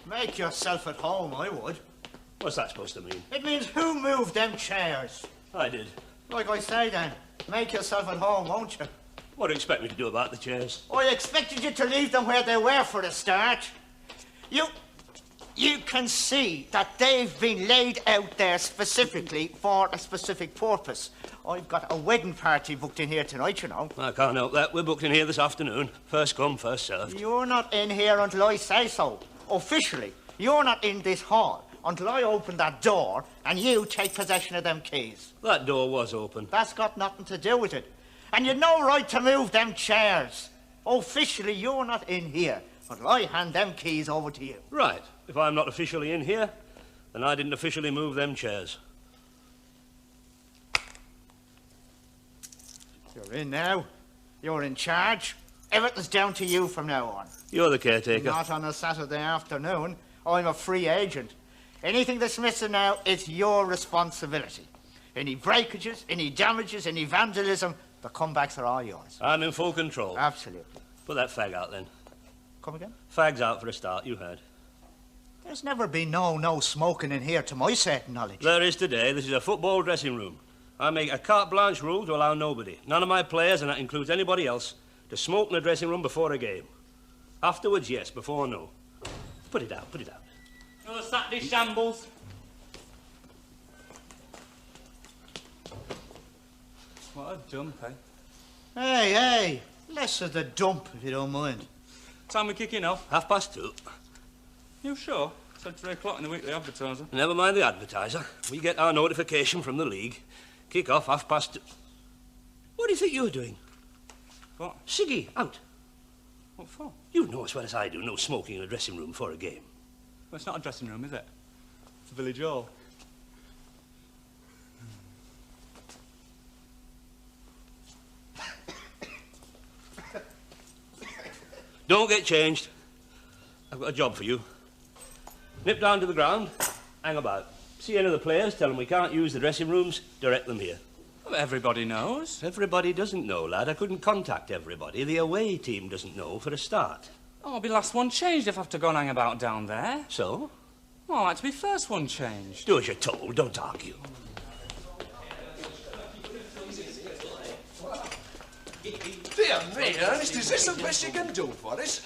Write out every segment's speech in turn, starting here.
Make yourself at home, I would. What's that supposed to mean? It means who moved them chairs? I did. Like I say then, make yourself at home, won't you? What do you expect me to do about the chairs? I expected you to leave them where they were for a start. You can see that they've been laid out there specifically for a specific purpose. I've got a wedding party booked in here tonight, you know. I can't help that. We're booked in here this afternoon. First come, first served. You're not in here until I say so. Officially, you're not in this hall until I open that door and you take possession of them keys. That door was open. That's got nothing to do with it. And you've no right to move them chairs. Officially, you're not in here until I hand them keys over to you. Right. If I'm not officially in here, then I didn't officially move them chairs. You're in now. You're in charge. Everything's down to you from now on. You're the caretaker. Not on a Saturday afternoon. I'm a free agent. Anything that's missing now, it's your responsibility. Any breakages, any damages, any vandalism, the comebacks are all yours. I'm in full control. Absolutely. Put that fag out then. Come again? Fag's out for a start, you heard. There's never been no smoking in here to my certain knowledge. There is today. This is a football dressing room. I make a carte blanche rule to allow nobody, none of my players, and that includes anybody else, to smoke in the dressing room before a game. Afterwards, yes. Before, no. Put it out, put it out. Another Saturday shambles. What a dump, eh? Hey, less of the dump, if you don't mind. Time we kicking off? 2:30. You sure? It said 3 o'clock in the Weekly Advertiser. Never mind the advertiser. We get our notification from the league. Kick off 2:30. What do you think you're doing? What? Siggy, out. What for? You know as well as I do, no smoking in a dressing room before a game. Well, it's not a dressing room, is it? It's a village hall. Don't get changed. I've got a job for you. Nip down to the ground, hang about. See any of the players, tell them we can't use the dressing rooms, direct them here. Well, everybody knows. Everybody doesn't know, lad. I couldn't contact everybody. The away team doesn't know for a start. Oh, I'll be last one changed if I have to go and hang about down there. So? Well, I like to be first one changed. Do as you're told, don't argue. Dear me, Ernest, is this the best you can do for us?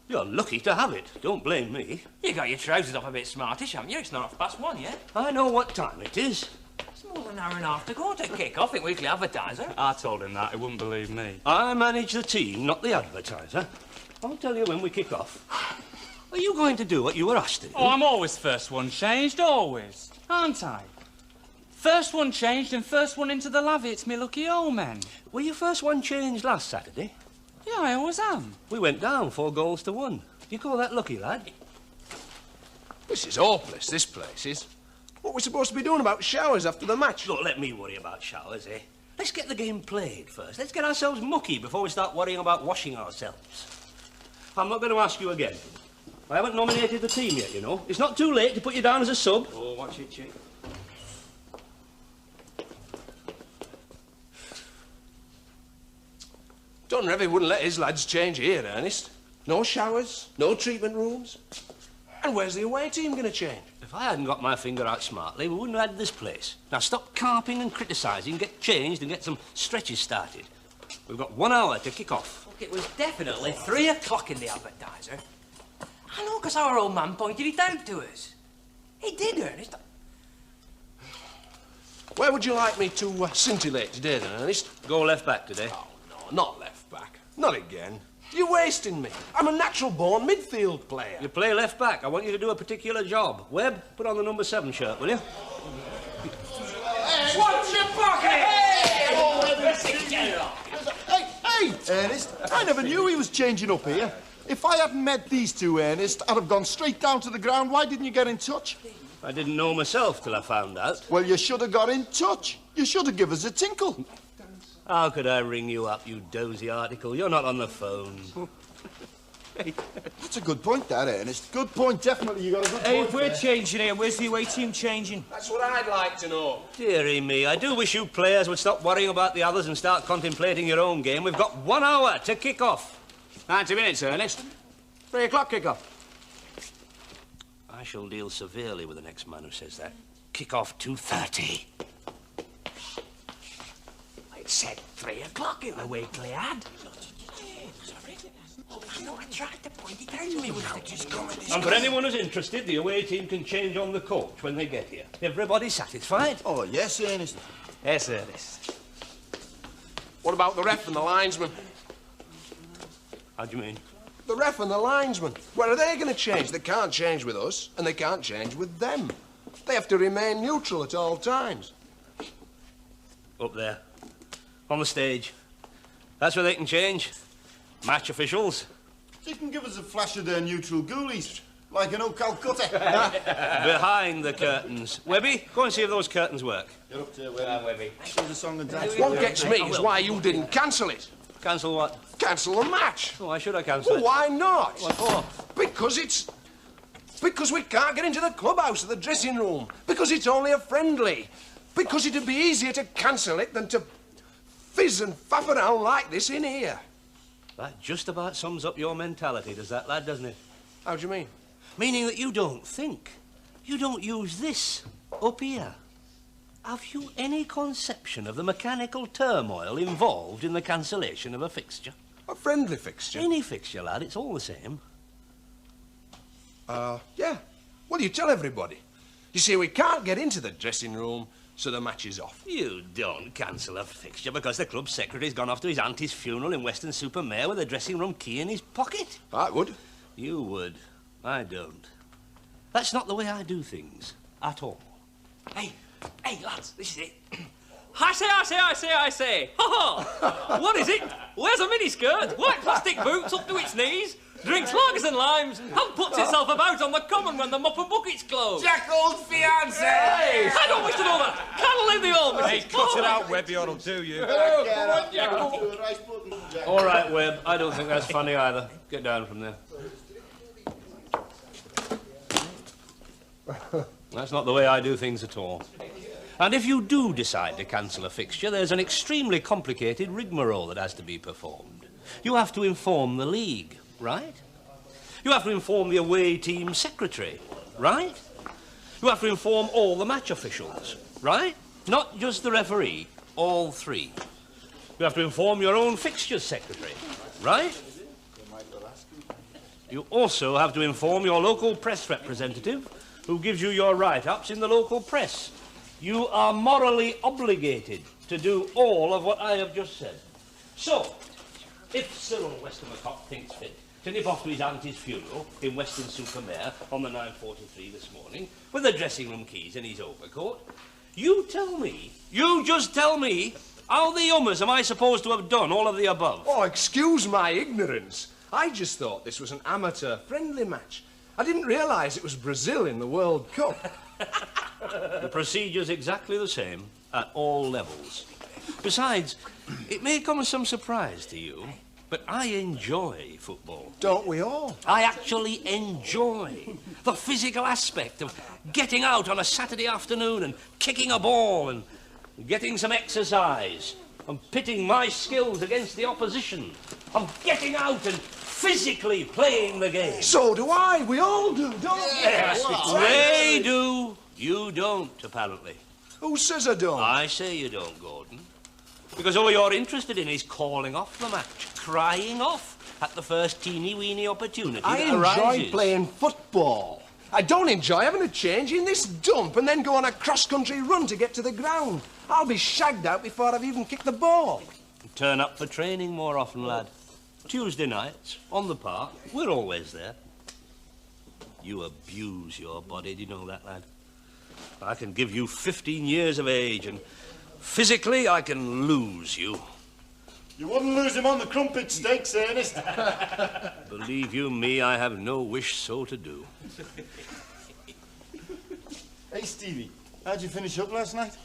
You're lucky to have it. Don't blame me. You got your trousers up a bit smartish, haven't you? It's not 1:30 yet. I know what time it is. It's more than an hour and a half to go to kick off in Weekly Advertiser. I told him that. He wouldn't believe me. I manage the team, not the advertiser. I'll tell you when we kick off. Are you going to do what you were asked to do? Oh, I'm always first one changed, always. Aren't I? First one changed and first one into the lavvy. It's me lucky omen. Were you first one changed last Saturday? Yeah, I always am. We went down 4-1. Do you call that lucky, lad? This is hopeless, this place is. What are we supposed to be doing about showers after the match? Look, let me worry about showers, eh? Let's get the game played first. Let's get ourselves mucky before we start worrying about washing ourselves. I'm not going to ask you again. I haven't nominated the team yet, you know. It's not too late to put you down as a sub. Oh, watch it, chick. Don Revy wouldn't let his lads change here, Ernest. No showers, no treatment rooms. And where's the away team going to change? If I hadn't got my finger out smartly, we wouldn't have had this place. Now stop carping and criticising, get changed and get some stretches started. We've got 1 hour to kick off. Look, it was definitely 3 o'clock in the Advertiser. I know, because our old man pointed it out to us. He did, Ernest. Where would you like me to scintillate today, then, Ernest? Go left back today. Oh, no, not left back. Not again. You're wasting me. I'm a natural-born midfield player. You play left back. I want you to do a particular job. Webb, put on the number 7 shirt, will you? What's your pocket? Hey, Ernest, I never knew he was changing up here. If I hadn't met these two, Ernest, I'd have gone straight down to the ground. Why didn't you get in touch? I didn't know myself till I found out. Well, you should have got in touch. You should have given us a tinkle. How could I ring you up, you dozy article? You're not on the phone. That's a good point, that, Ernest. Good point, definitely. You got a good Hey, point if we're there. changing here, where's the away team changing? That's what I'd like to know. Dearie me, I do wish you players would stop worrying about the others and start contemplating your own game. We've got 1 hour to kick off. 90 minutes, Ernest. 3 o'clock kick-off. I shall deal severely with the next man who says that. Kick off 2:30. It said 3 o'clock in the weekly ad. I know, I tried to point it out to me when I just coming. And for anyone who's interested, the away team can change on the coach when they get here. Everybody satisfied? Oh, yes, Ernest. Yes, Ernest. What about the ref and the linesman? How do you mean? The ref and the linesman. Where are they going to change? They can't change with us, and they can't change with them. They have to remain neutral at all times. Up there. On the stage. That's where they can change. Match officials. They can give us a flash of their neutral ghoulies, like an old Calcutta. Behind the curtains. Webby, go and see if those curtains work. You're up to Webby. Sing the song and dance. What gets me is why you didn't cancel it. Cancel what? Cancel the match. Oh, why should I cancel Well, it? why not? What for? Because we can't get into the clubhouse or the dressing room. Because it's only a friendly. Because it'd be easier to cancel it than to fizz and faff around like this in here. That just about sums up your mentality, does that, lad, doesn't it? How do you mean? Meaning that you don't think. You don't use this up here. Have you any conception of the mechanical turmoil involved in the cancellation of a fixture? A friendly fixture? Any fixture, lad, it's all the same. Yeah. Well, you tell everybody. You see, we can't get into the dressing room, so the match is off. You don't cancel a fixture because the club secretary's gone off to his auntie's funeral in Weston-super-Mare with a dressing room key in his pocket. I would. You would. I don't. That's not the way I do things. At all. Hey, lads, this is it. I say. Ha ha! What is it? Wears a miniskirt, white plastic boots up to its knees, drinks lagers and limes, and puts itself about on the common when the mop and bucket's closed. Jack, old fiancé! I don't wish to know that. Can't leave the old Hey, cut it out, Webby, or it'll do you. All right, Webb. I don't think that's funny either. Get down from there. That's not the way I do things at all. And if you do decide to cancel a fixture, there's an extremely complicated rigmarole that has to be performed. You have to inform the league, right? You have to inform the away team secretary, right? You have to inform all the match officials, right? Not just the referee, all three. You have to inform your own fixtures secretary, right? You also have to inform your local press representative who gives you your write-ups in the local press. You are morally obligated to do all of what I have just said. So, if Cyril Weston-McCock thinks fit to nip off to his auntie's funeral in Weston-super-Mare on the 9:43 this morning with the dressing room keys in his overcoat, you just tell me, how the yummers am I supposed to have done all of the above? Oh, excuse my ignorance. I just thought this was an amateur friendly match. I didn't realise it was Brazil in the World Cup. The procedure's exactly the same at all levels. Besides, it may come as some surprise to you, but I enjoy football. Don't we all? I actually enjoy the physical aspect of getting out on a Saturday afternoon and kicking a ball and getting some exercise and pitting my skills against the opposition, of getting out and physically playing the game. So do I. We all do, don't we? Yes, they do. You don't, apparently. Who says I don't? I say you don't, Gordon. Because all you're interested in is calling off the match, crying off at the first teeny-weeny opportunity I that enjoy arises. playing football. I don't enjoy having a change in this dump and then go on a cross-country run to get to the ground. I'll be shagged out before I've even kicked the ball. Turn up for training more often, lad. Tuesday nights, on the park, we're always there. You abuse your body, do you know that, lad? I can give you 15 years of age, and physically I can lose you. You wouldn't lose him on the crumpet stakes, Ernest. Believe you me, I have no wish so to do. Hey, Stevie, how'd you finish up last night?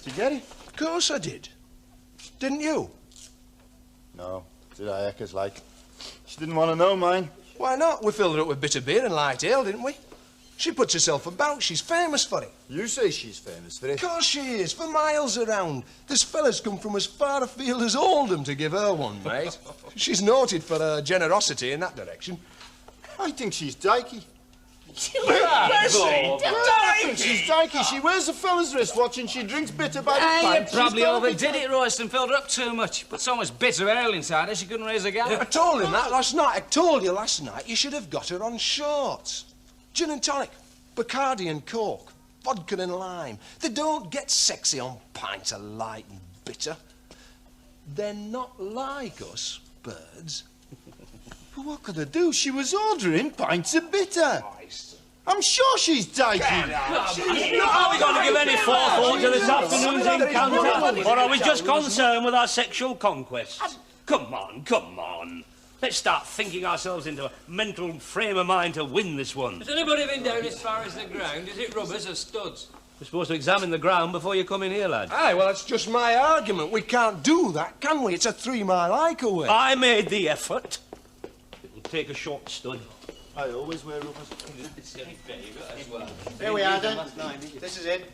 Did you get it? Of course I did. Didn't you? No. Did I, Eckers, like? She didn't want to know mine. Why not? We filled her up with bitter beer and light ale, didn't we? She puts herself about. She's famous for it. You say she's famous for it. Of course she is, for miles around. This fella's come from as far afield as Oldham to give her one, mate. She's noted for her generosity in that direction. I think she's dykey. She's dykey. She wears a fella's wristwatch and she drinks bitter by the pint. You probably overdid it, Royston. Filled her up too much. Put so much bitter ale inside her she couldn't raise a gallon. I told him that last night. I told you last night you should have got her on shorts. Gin and tonic, Bacardi and Coke, vodka and lime. They don't get sexy on pints of light and bitter. They're not like us, birds. But what could I do? She was ordering pints of bitter. I'm sure she's dykey. Are we going to give any forethought to this afternoon's encounter? Or are we just concerned with our sexual conquests? Come on, come on. Let's start thinking ourselves into a mental frame of mind to win this one. Has anybody been down as far as the ground? Is it rubbers or studs? We're supposed to examine the ground before you come in here, lad. Aye, well, that's just my argument. We can't do that, can we? It's a 3-mile hike away. I made the effort. It'll take a short stud. I always wear rubbers. Here we are, then. This is it.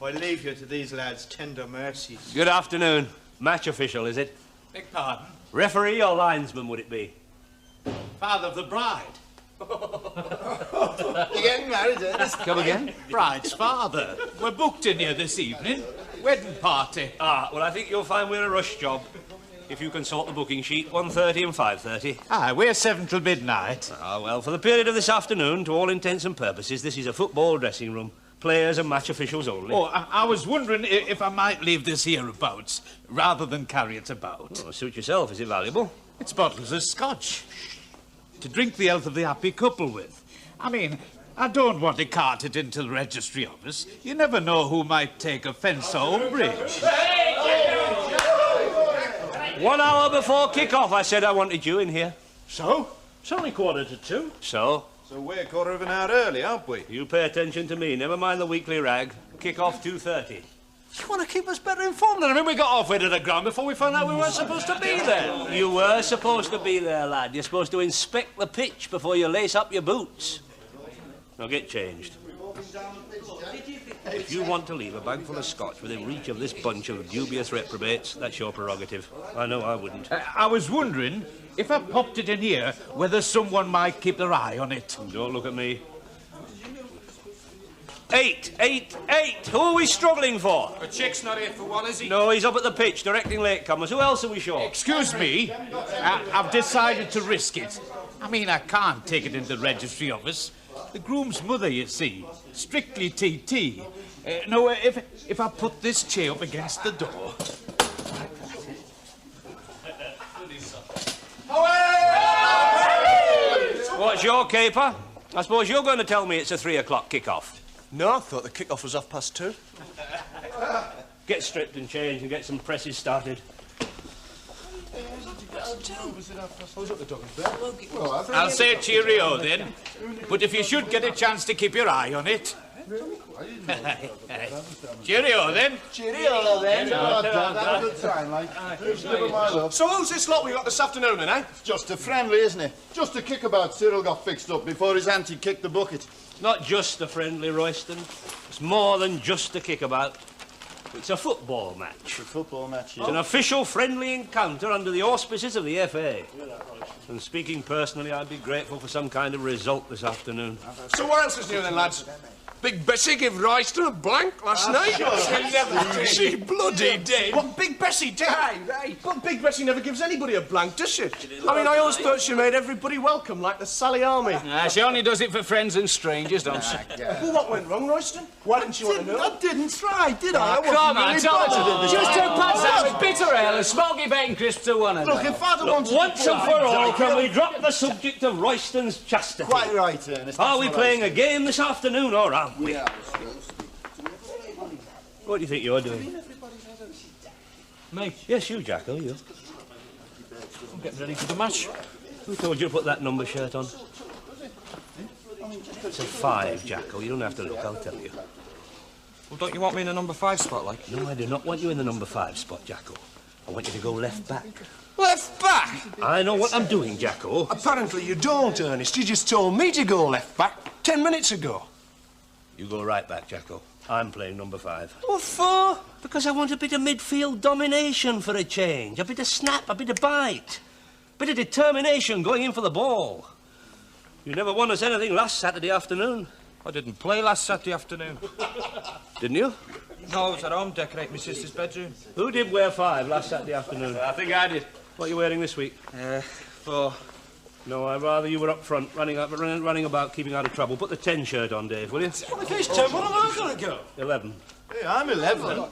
I leave you to these lads' tender mercies. Good afternoon. Match official, is it? Beg pardon? Referee or linesman would it be? Father of the bride. You're getting married, Ernest? Come again? Bride's father. We're booked in here this evening. Wedding party. Ah, well, I think you'll find we're a rush job. If you can sort the booking sheet, 1:30 and 5:30. Aye, we're 7 till midnight. Ah, well, for the period of this afternoon, to all intents and purposes, this is a football dressing room. Players and match officials only. Oh, I was wondering if I might leave this hereabouts, rather than carry it about. Oh, suit yourself. Is it valuable? It's bottles of scotch. To drink the health of the happy couple with. I mean, I don't want to cart it into the registry office. You never know who might take offence or umbrage. 1 hour before kick-off, I said I wanted you in here. So? It's only 1:45. So? So we're a quarter of an hour early, aren't we? You pay attention to me. Never mind the weekly rag. Kick-off 2:30. You want to keep us better informed? I mean, we got halfway to the ground before we found out we weren't supposed to be there. You were supposed to be there, lad. You're supposed to inspect the pitch before you lace up your boots. Now get changed. If you want to leave a bag full of scotch within reach of this bunch of dubious reprobates, that's your prerogative. I know I wouldn't. I was wondering if I popped it in here, whether someone might keep their eye on it. Don't look at me. 8, 8, 8. Who are we struggling for? The chick's not here for one, is he? No, he's up at the pitch directing latecomers. Who else are we short? Excuse me, I've decided to risk it. I mean, I can't take it into the registry office. The groom's mother, you see, strictly TT. No, if I put this chair up against the door... What's your caper? I suppose you're going to tell me it's a 3 o'clock kick-off. No, I thought the kick-off was 2:30. Get stripped and changed and get some presses started. I'll say cheerio then, but if you should get a chance to keep your eye on it... Cheerio then. Cheerio then. Have a good time, like. My love. So who's this lot we got this afternoon, then, eh? Just a friendly, isn't it? Just a kickabout. Cyril got fixed up before his auntie kicked the bucket. Not just a friendly, Royston. It's more than just a kickabout. It's a football match. It's a football match, It's an official friendly encounter under the auspices of the FA. And speaking personally, I'd be grateful for some kind of result this afternoon. So what else is new, then, lads? Big Bessie gave Royston a blank last night. She bloody did. What, Big Bessie did? Aye. But Big Bessie never gives anybody a blank, does she? I mean, I always thought she made everybody welcome, like the Sally Army. She only does it for friends and strangers, don't she? Well, what went wrong, Royston? Why didn't you want to know? I didn't try, did I? I wasn't Come on, really tell bothered her. at the Just time. two pints out with bitter ale and smoky bacon crisps to one of them. Look, if I'd wanted Once to and for all, can we drop the subject of Royston's chastity? Quite right, Ernest. Are we playing a game this afternoon, or aren't we? What do you think you're doing? Me? Yes, you, Jacko, you. I'm getting ready for the match. Who told you to put that number shirt on? It's a 5, Jacko. You don't have to look, I'll tell you. Well, don't you want me in the number 5 spot, like? No, I do not want you in the number 5 spot, Jacko. I want you to go left back. Left back? I know what I'm doing, Jacko. Apparently you don't, Ernest. You just told me to go left back 10 minutes ago. You go right back, Jacko. I'm playing number 5. What for? Because I want a bit of midfield domination for a change. A bit of snap, a bit of bite. A bit of determination going in for the ball. You never won us anything last Saturday afternoon. I didn't play last Saturday afternoon. Didn't you? No, I was at home decorating my sister's bedroom. Who did wear 5 last Saturday afternoon? I think I did. What are you wearing this week? 4. No, I'd rather you were up front, running about, keeping out of trouble. Put the 10 shirt on, Dave, will you? Well, if he's 10, what am I going to go? 11. Hey, I'm 11.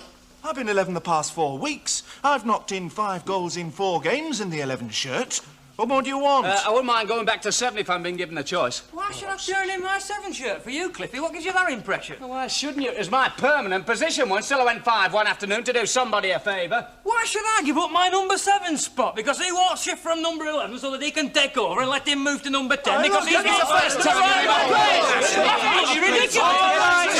I've been 11 the past 4 weeks. I've knocked in 5 goals in 4 games in the 11 shirt. What more do you want? I wouldn't mind going back to 7 if I'm being given a choice. Why should I turn in my 7 shirt for you, Cliffy? What gives you that impression? Well, why shouldn't you? It was my permanent position once till I went 5 one afternoon to do somebody a favour. Why should I give up my number 7 spot? Because he wants you from number 11 so that he can take over and let him move to number 10 because he's the first time It's ridiculous. All right,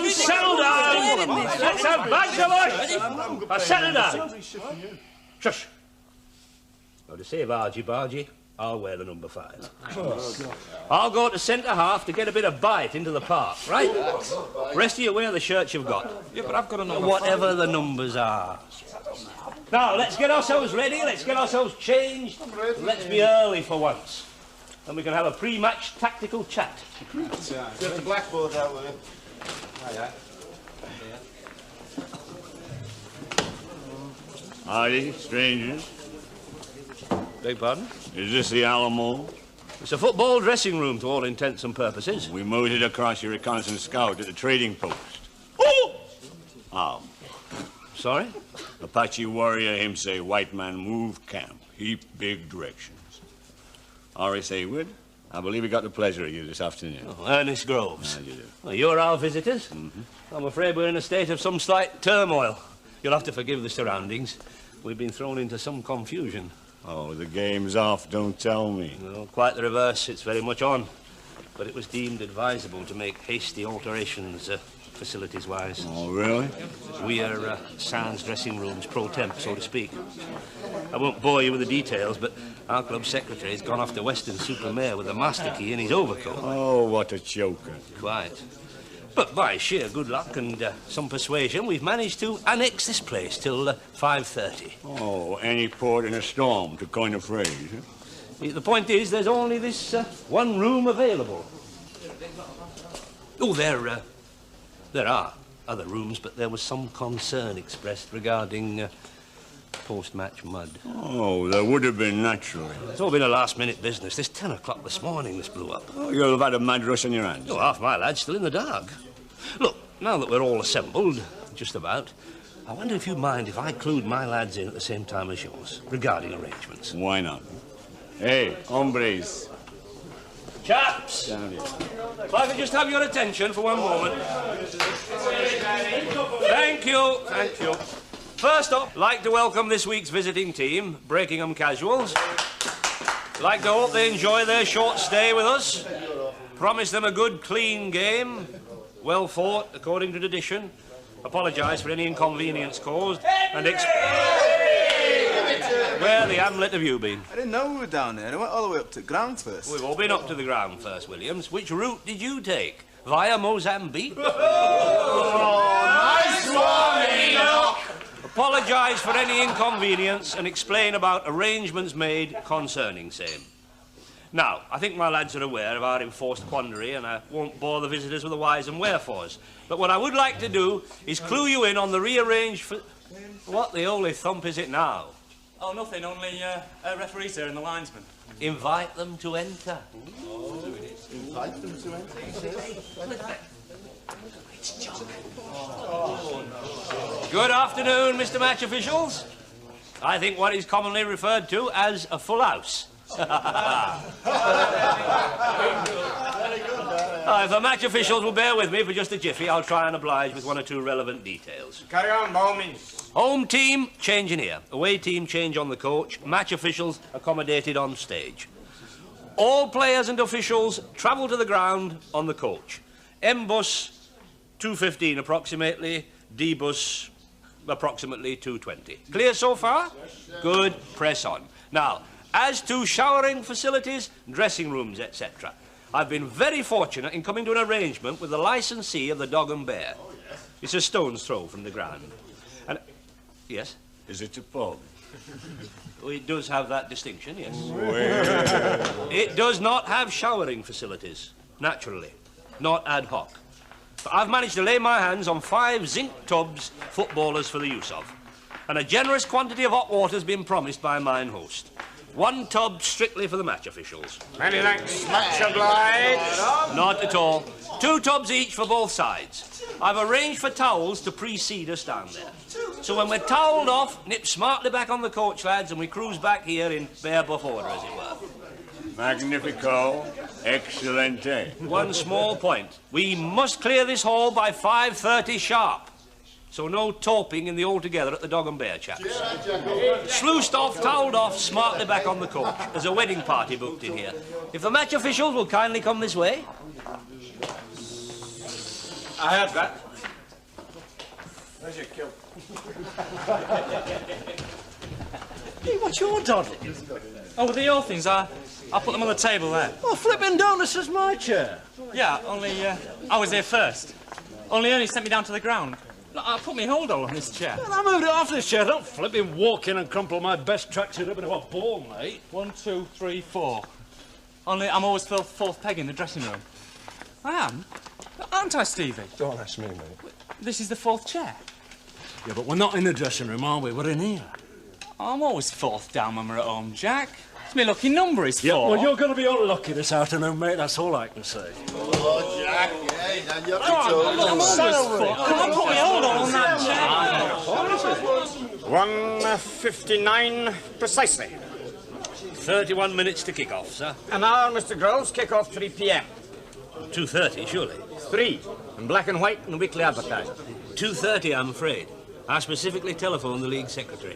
settle down. Let's have bags of us. Settle down. Shush. Now, to save argy-bargy, I'll wear the number 5. I'll go to centre-half to get a bit of bite into the park, right? Rest of you wear the shirts you've got. Yeah, but I've got a number Whatever the numbers are. Now, let's get ourselves ready, let's get ourselves changed. Let's be early for once. And we can have a pre-match tactical chat. There's the blackboard out there. Howdy, strangers. Beg pardon? Is this the Alamo? It's a football dressing room to all intents and purposes. We motored across your reconnaissance scout at the trading post. Oh! Oh. Sorry? Apache warrior, him say, white man move camp. Heap big directions. Horace Haywood, I believe we got the pleasure of you this afternoon. Oh, Ernest Groves. How do you do? Well, you're our visitors. I'm afraid we're in a state of some slight turmoil. You'll have to forgive the surroundings. We've been thrown into some confusion. Oh, the game's off, don't tell me. No, quite the reverse. It's very much on. But it was deemed advisable to make hasty alterations, facilities-wise. Oh, really? We are Sans dressing rooms pro temp, so to speak. I won't bore you with the details, but our club secretary's gone off to Weston-super-Mare with a master key in his overcoat. Oh, what a choker. Quite. But by sheer good luck and some persuasion, we've managed to annex this place till 5:30. Oh, any port in a storm, to coin a phrase. The point is, there's only this one room available. Oh, there are other rooms, but there was some concern expressed regarding post-match mud. Oh, there would have been, naturally. It's all been a last-minute business. This 10 o'clock this morning, this blew up. Oh, you'll have had a mad rush on your hands. Oh, half my lads still in the dark. Look, now that we're all assembled, just about, I wonder if you mind if I clued my lads in at the same time as yours, regarding arrangements. Why not? Hey, hombres. Chaps! Down here. If I could just have your attention for one moment. Thank you, thank you. First up, like to welcome this week's visiting team, Breakingham Casuals. Like to hope they enjoy their short stay with us. Promise them a good, clean game. Well fought, according to tradition. Apologise for any inconvenience caused. And where the hamlet have you been? I didn't know we were down there. I went all the way up to the ground first. We've all been up to the ground first, Williams. Which route did you take? Via Mozambique? Nice one, Enoch! Apologise for any inconvenience and explain about arrangements made concerning same. Now, I think my lads are aware of our enforced quandary and I won't bore the visitors with the whys and wherefores. But what I would like to do is clue you in on the rearranged... What the holy thump is it now? Oh, nothing, only referees there and the linesman. Invite them to enter. Invite them to enter. Good afternoon, Mr. Match officials. I think what is commonly referred to as a full house. If the match officials will bear with me for just a jiffy, I'll try and oblige with one or two relevant details. Carry on, Bowman. Home team, change in here. Away team, change on the coach. Match officials, accommodated on stage. All players and officials travel to the ground on the coach. M-bus, 2:15 approximately. D-bus, approximately 2:20. Clear so far? Good. Press on. Now, as to showering facilities, dressing rooms, etc., I've been very fortunate in coming to an arrangement with the licensee of the Dog and Bear. It's a stone's throw from the ground. And yes? Is it a pub? Oh, it does have that distinction, yes. Well. It does not have showering facilities, naturally, not ad hoc. But I've managed to lay my hands on 5 zinc tubs footballers for the use of. And a generous quantity of hot water has been promised by mine host. 1 tub strictly for the match officials. Many thanks. Much obliged. Not at all. 2 tubs each for both sides. I've arranged for towels to precede us down there. So when we're towelled off, nip smartly back on the coach, lads, and we cruise back here in bare buff order, as it were. Magnifico. Excelente. 1 small point. We must clear this hall by 5:30 sharp. So no toping in the altogether at the Dog and Bear chaps. Sluiced off, towelled off, smartly back on the coach. There's a wedding party booked in here. If the match officials will kindly come this way. I heard that. Where's your kilt? Hey, what's your dawdling? Oh, the old things, I'll put them on the table there. Oh, flipping down, this is my chair. Yeah, only I was here first. Only Ernie sent me down to the ground. I put me hold all on this chair. Well, I moved it off this chair. Don't flipping walk in and crumple my best tracksuit up into a ball, mate. 1, 2, 3, 4. Only I'm always the 4th peg in the dressing room. I am? Aren't I, Stevie? Don't ask me, mate. This is the 4th chair. Yeah, but we're not in the dressing room, are we? We're in here. I'm always 4th down when we're at home, Jack. It's my lucky number is 4. Yeah, well, you're going to be unlucky this afternoon, mate. That's all I can say. Oh, Jack, hey, now you're I'm always 4th. Come on, put me hold on that chair. 1:59 precisely. 31 minutes to kick off, sir. And now, Mr. Groves, kick off 3 p.m. 2:30, surely. 3, in black and white and weekly advertising. 2:30, I'm afraid. I specifically telephoned the league secretary.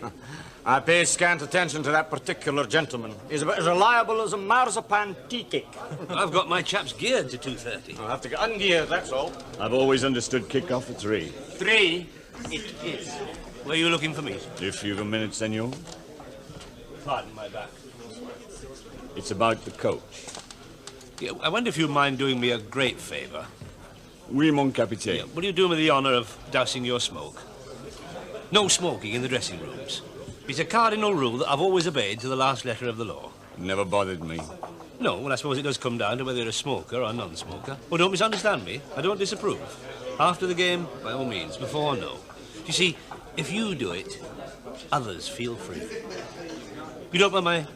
I pay scant attention to that particular gentleman. He's about as reliable as a marzipan tea cake. I've got my chaps geared to 2:30. I'll have to get ungeared, that's all. I've always understood kick-off at 3. 3, it is. Were you looking for me? If you've a minute, senor. Pardon my back. It's about the coach. Yeah, I wonder if you'd mind doing me a great favour. Oui, mon capitaine. Yeah, will you do me the honour of dousing your smoke? No smoking in the dressing rooms. It's a cardinal rule that I've always obeyed to the last letter of the law. Never bothered me. No, well, I suppose it does come down to whether you're a smoker or a non-smoker. Oh, don't misunderstand me. I don't disapprove. After the game, by all means. Before, no. You see, if you do it, others feel free. You don't mind my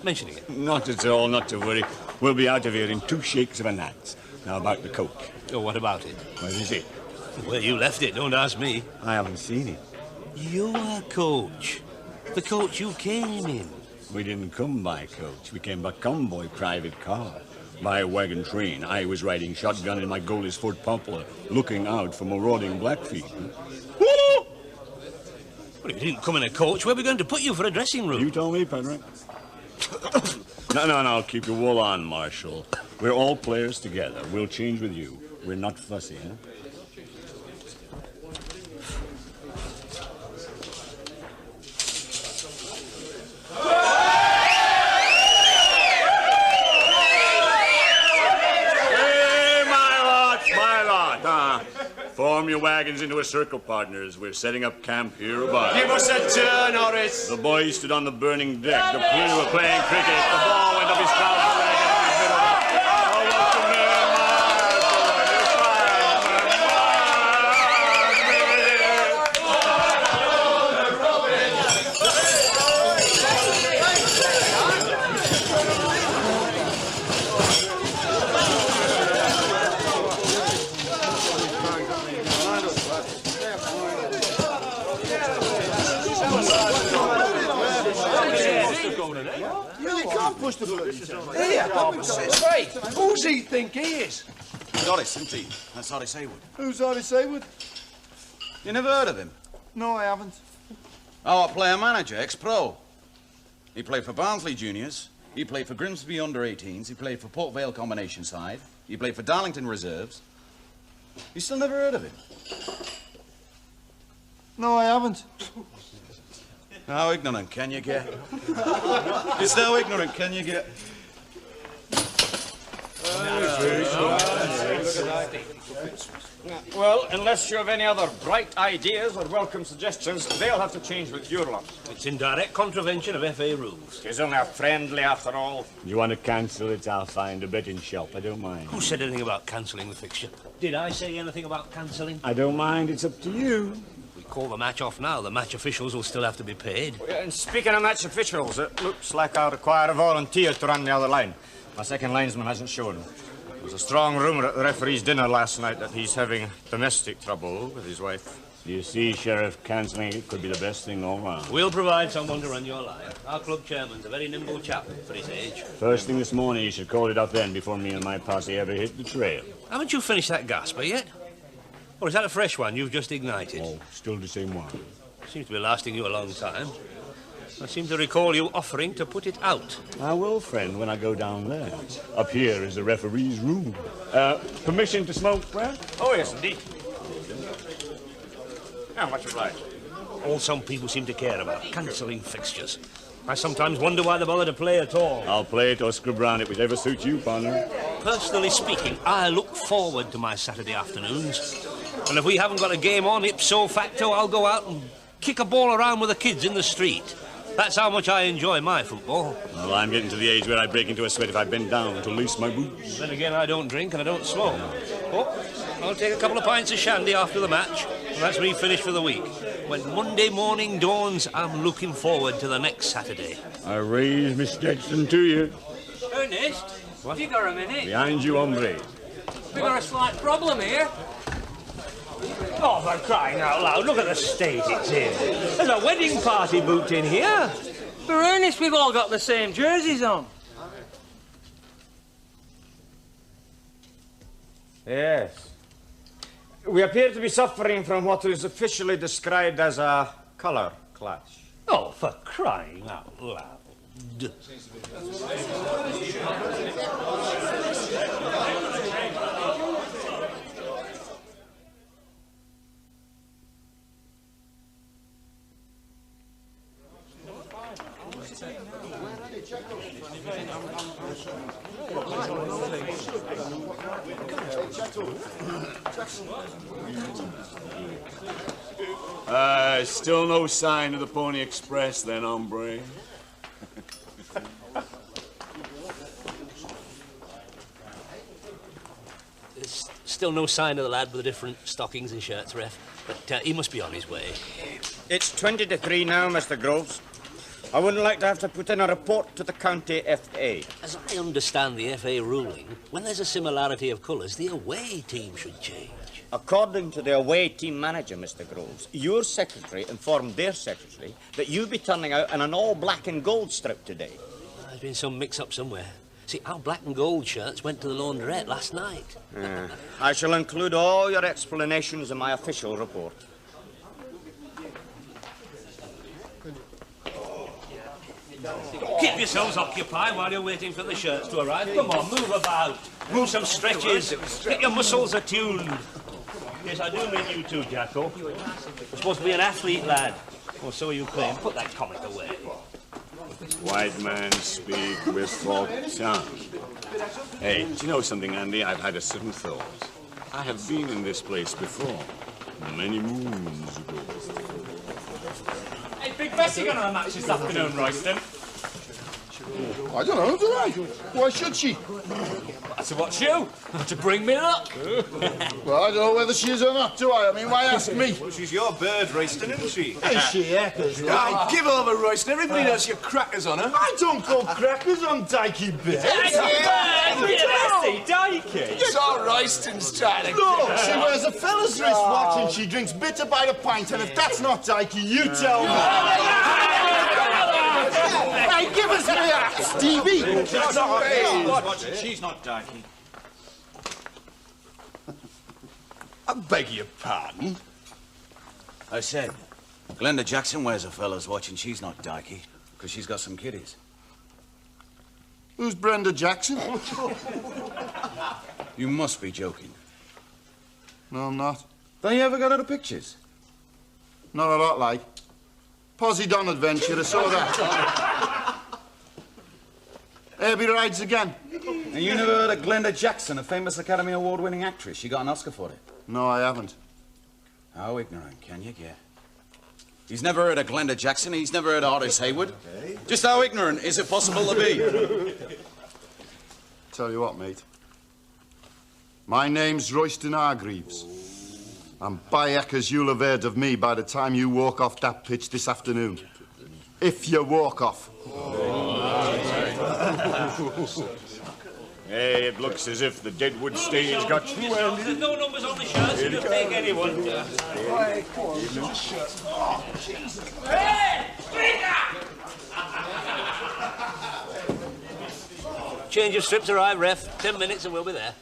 mentioning it? Not at all, not to worry. We'll be out of here in 2 shakes of a nut. Now about the coach. Oh, what about it? Where is it? Where you left it, don't ask me. I haven't seen it. Your coach. The coach you came in. We didn't come by coach. We came by convoy private car. By wagon train. I was riding shotgun in my goalless Ford Poplar, looking out for marauding Blackfeet. Well, if you didn't come in a coach, where are we going to put you for a dressing room? You told me, Patrick. No, keep your wool on, Marshal. We're all players together. We'll change with you. We're not fussy, huh? Hey, my lot. Form your wagons into a circle, partners. We're setting up camp here about. Give us a turn, Horace. The boys stood on the burning deck. The crew were playing cricket. The ball went up his trousers leg and in the middle of it. Oh, welcome there, You can't push the bloody chair. Here, hey, who's he think he is? Horace, isn't he? That's Horace Haywood. Who's Horace Haywood? You never heard of him? No, I haven't. Our player-manager, ex-pro. He played for Barnsley Juniors. He played for Grimsby under-18s. He played for Port Vale combination side. He played for Darlington Reserves. You still never heard of him? No, I haven't. How ignorant can you get? Just how ignorant can you get? Well, unless you have any other bright ideas or welcome suggestions, they'll have to change with your lot. It's in direct contravention of FA rules. It's only a friendly after all. You want to cancel it, I'll find a betting shop. I don't mind. Who said anything about cancelling the fixture? Did I say anything about cancelling? I don't mind. It's up to you. We call the match off now. The match officials will still have to be paid. And speaking of match officials, it looks like I require a volunteer to run the other line. My second linesman hasn't shown. There was a strong rumour at the referee's dinner last night that he's having domestic trouble with his wife. You see, Sheriff, cancelling it could be the best thing all round. We'll provide someone to run your line. Our club chairman's a very nimble chap for his age. First thing this morning, you should call it up then before me and my posse ever hit the trail. Haven't you finished that gasper yet? Or is that a fresh one you've just ignited? Oh, still the same one. Seems to be lasting you a long time. I seem to recall you offering to put it out. I will, friend, when I go down there. Up here is the referee's room. Permission to smoke, Brad? Oh, yes, indeed. How much obliged? All some people seem to care about, cancelling fixtures. I sometimes wonder why they bother to play at all. I'll play it or scrub round it, whichever suits you, partner. Personally speaking, I look forward to my Saturday afternoons. And if we haven't got a game on, ipso facto, I'll go out and kick a ball around with the kids in the street. That's how much I enjoy my football. Well, I'm getting to the age where I break into a sweat if I bend down to lace my boots. Then again, I don't drink and I don't smoke. Oh, I'll take a couple of pints of shandy after the match, and that's me finished for the week. When Monday morning dawns, I'm looking forward to the next Saturday. I raise Miss Gibson to you. Ernest, have you got a minute? Behind you, hombre. We've got a slight problem here. Oh, for crying out loud, look at the state it's in. There's a wedding party booked in here. For Ernest, we've all got the same jerseys on. Yes. We appear to be suffering from what is officially described as a colour clash. Oh, for crying out loud. Still no sign of the Pony Express then, hombre. There's still no sign of the lad with the different stockings and shirts, Ref. But he must be on his way. It's 20 to 3 now, Mr. Groves. I wouldn't like to have to put in a report to the county FA. As I understand the FA ruling, when there's a similarity of colours, the away team should change. According to the away team manager, Mr. Groves, your secretary informed their secretary that you'd be turning out in an all black and gold strip today. There's been some mix-up somewhere. See, our black and gold shirts went to the laundrette last night. I shall include all your explanations in my official report. Keep yourselves occupied while you're waiting for the shirts to arrive. Come on, move about. Move some stretches. Get your muscles attuned. Yes, I do mean you too, Jacko. You're supposed to be an athlete, lad. Or so you claim. Put that comic away. White man speak with forked tongue. Hey, do you know something, Andy? I've had a sudden thought. I have been in this place before, many moons ago. Hey, Big Bessie going on a match this afternoon, Royston? I don't know, do I? Why should she? To watch you. To bring me luck. Well, I don't know whether she is or not, do I? I mean, why ask me? Well, she's your bird, Royston, isn't she? Is she, Eckers? Right, give over, Royston. Everybody knows your crackers on her. I don't go crackers on Dykey Bit. It's all Royston's trying to... Look, she wears a fella's wristwatch and she drinks bitter by the pint, and if that's not Dykey, you tell me. Hey, give us me that, Stevie! She's not Dykey. I beg your pardon? I said, Glenda Jackson wears a fella's watch and she's not Dykey, because she's got some kiddies. Who's Brenda Jackson? You must be joking. No, I'm not. Don't you ever got other pictures? Not a lot, like. Posse Don Adventure, I saw that. Herbie rides again. And you never heard of Glenda Jackson, a famous Academy Award-winning actress? She got an Oscar for it. No, I haven't. How ignorant can you get? He's never heard of Glenda Jackson. He's never heard of Horace Hayward. Just how ignorant is it possible to be? Tell you what, mate. My name's Royston Hargreaves. And by heckers, you'll have heard of me by the time you walk off that pitch this afternoon. If you walk off. Hey, it looks as if the Deadwood stage got through. There's no numbers on the shirts, so just take anyone. Hey, come on, just a shirt. Oh, Jesus. Hey! Change of strips arrive, ref. 10 minutes and we'll be there.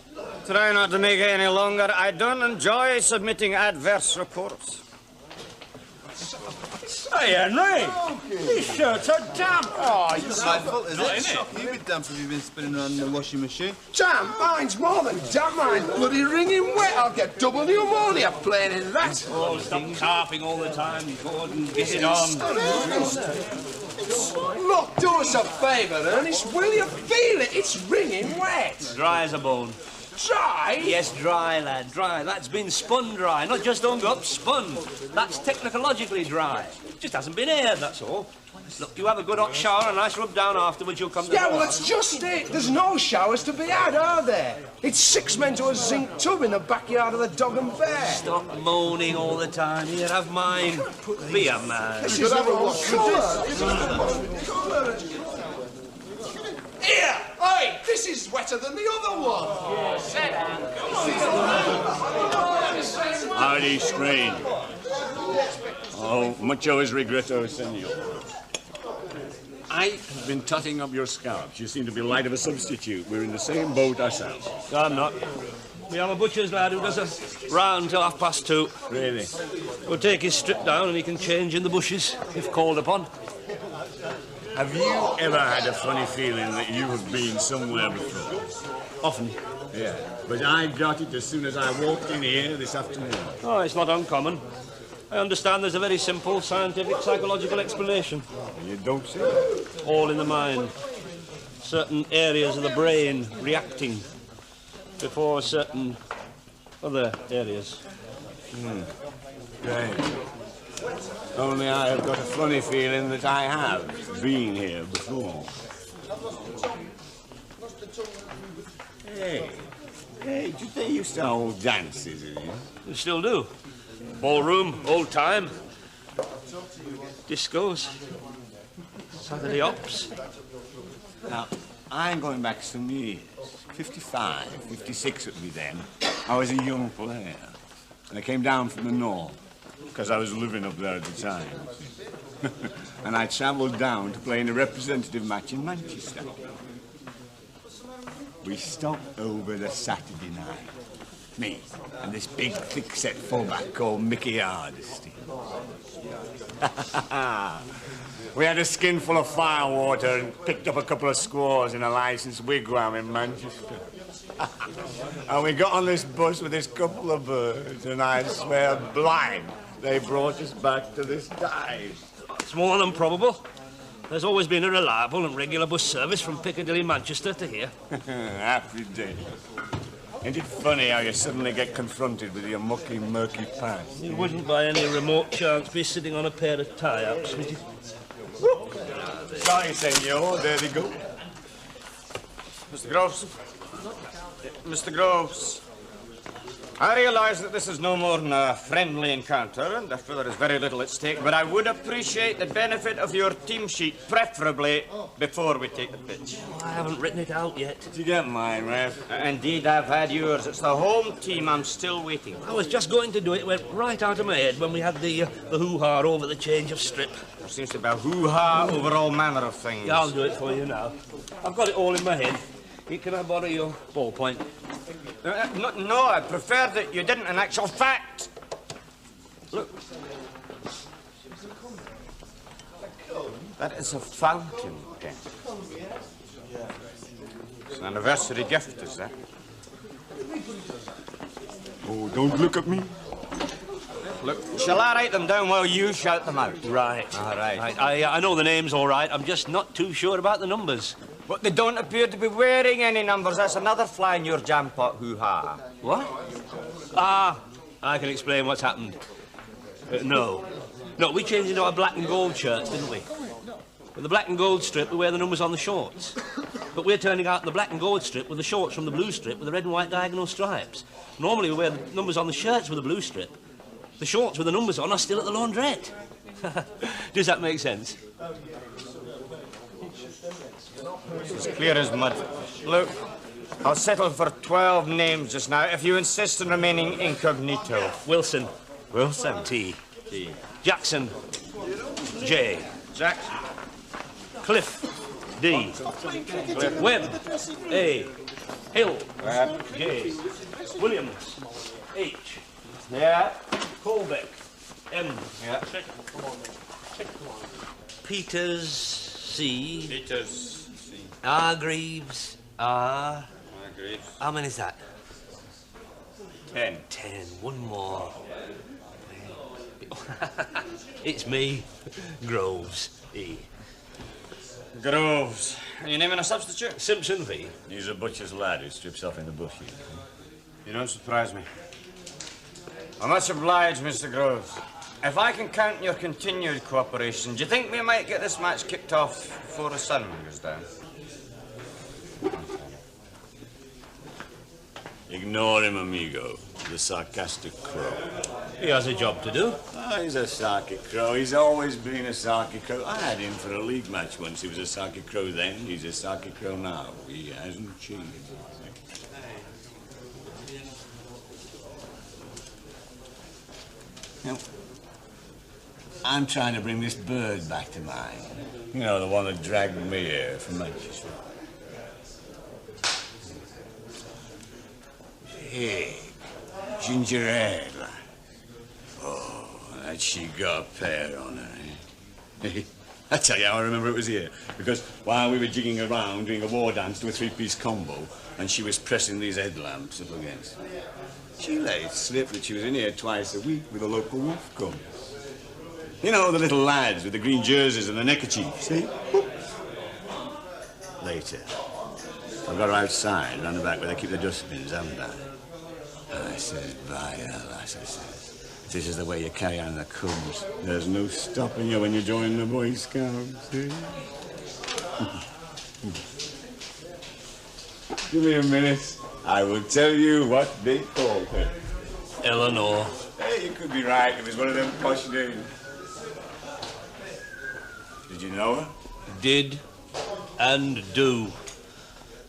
Try not to make it any longer. I don't enjoy submitting adverse reports. Hey, Henry! These shirts are damp! Oh, it's my fault, is it? You've been damp if you've been spinning around in the washing machine. Damn, mine's more than damn. Mine's bloody wringing wet. I'll get double pneumonia playing in that. Oh, stop carping all the time, Gordon. Get it on. Look, do us a favour, Ernest. Will you feel it? It's wringing wet. Dry as a bone. Dry? Yes, dry, lad, dry. That's been spun dry, not just hung up, spun. That's technologically dry. Just hasn't been aired, that's all. Look, you have a good hot shower and a nice rub down afterwards, you'll come to... Yeah, well, that's just it. There's no showers to be had, are there? It's 6 men to a zinc tub in the backyard of the Dog and Bear. Stop moaning all the time. Here, have mine. Be a man. This is the wrong colour. Here! Oi! This is wetter than the other one! Howdy, Strange. Oh, mucho es regreto, senor. I've been tutting up your scalps. You seem to be light of a substitute. We're in the same boat ourselves. No, I'm not. We have a butcher's lad who does a round till 2:30. Really? We'll take his strip down and he can change in the bushes, if called upon. Have you ever had a funny feeling that you have been somewhere before? Often. Yeah. But I got it as soon as I walked in here this afternoon. Oh, it's not uncommon. I understand there's a very simple scientific psychological explanation. You don't say? All in the mind. Certain areas of the brain reacting before certain other areas. Right. Only I have got a funny feeling that I have been here before. Hey, did they used to hold dances in here? They still do. Ballroom, old time. Discos. Saturday ops. Now, I'm going back some years. 55, 56 it would be then. I was a young player. And I came down from the north, because I was living up there at the time. And I travelled down to play in a representative match in Manchester. We stopped over the Saturday night. Me and this big, thick-set fullback called Mickey Hardesty. We had a skin full of firewater and picked up a couple of squaws in a licensed wigwam in Manchester. And we got on this bus with this couple of birds, and I swear blind, they brought us back to this dive. It's more than probable. There's always been a reliable and regular bus service from Piccadilly, Manchester to here. Happy day. Isn't it funny how you suddenly get confronted with your mucky, murky past? You wouldn't by any remote chance be sitting on a pair of tie-ups, would you? Sorry, senor. There they go. Mr. Groves. Mr. Groves. I realise that this is no more than a friendly encounter, and therefore there is very little at stake, but I would appreciate the benefit of your team sheet, preferably before we take the pitch. I haven't written it out yet. Did you get mine, Ref? Indeed, I've had yours. It's the home team. I'm still waiting. I was just going to do it. It went right out of my head when we had the hoo-ha over the change of strip. There seems to be a hoo-ha over all manner of things. Yeah, I'll do it for you now. I've got it all in my head. Can I borrow your ballpoint? No, I prefer that you didn't in actual fact. Look. That is a fountain pen. It's an anniversary gift, is that? Oh, don't look at me. Look, shall I write them down while you shout them out? Right. All right. I know the names all right. I'm just not too sure about the numbers. But they don't appear to be wearing any numbers. That's another fly in your jam pot, hoo-ha. What? Ah, I can explain what's happened. No, we changed into our black and gold shirts, didn't we? With the black and gold strip, we wear the numbers on the shorts. But we're turning out the black and gold strip with the shorts from the blue strip with the red and white diagonal stripes. Normally we wear the numbers on the shirts with the blue strip. The shorts with the numbers on are still at the laundrette. Does that make sense? It's as clear as mud. Look, I'll settle for 12 names just now if you insist on remaining incognito. Wilson. Wilson? T. T. Jackson. J. Jackson. Cliff. D. Cliff. Webb. A. Hill. J. Williams. H. Yeah. Colbeck. M. Yeah. Peters. C. Peters. C. Hargreaves. R. Hargreaves. How many is that? 10. 10. One more. It's me. Groves. E. Groves. Are you naming a substitute? Simpson V. He's a butcher's lad who strips off in the bush. You don't surprise me. I'm much obliged, Mr. Groves. If I can count on your continued cooperation, do you think we might get this match kicked off before the sun goes down? Ignore him, amigo. The sarcastic crow. He has a job to do. Oh, he's a sarky crow. He's always been a sarky crow. I had him for a league match once. He was a sarky crow then. He's a sarky crow now. He hasn't changed. Now, I'm trying to bring this bird back to mind. You know, the one that dragged me here from Manchester. Hey, ginger ale. Oh, that she got a pair on her, eh? I tell you, I remember it was here. Because while we were jigging around doing a war dance to a three-piece combo, and she was pressing these headlamps up against me, she let it slip that she was in here twice a week with a local wolf cub. You know, the little lads with the green jerseys and the neckerchiefs, see? Later, I got her outside, round the back where they keep the dustbins, haven't I? And I says, by hell, lass, I says, if this is the way you carry on the cubs, there's no stopping you when you join the Boy Scouts, see? Give me a minute. I will tell you what they called her. Eleanor. Hey, you could be right. It was one of them posh names. Did you know her? Did and do.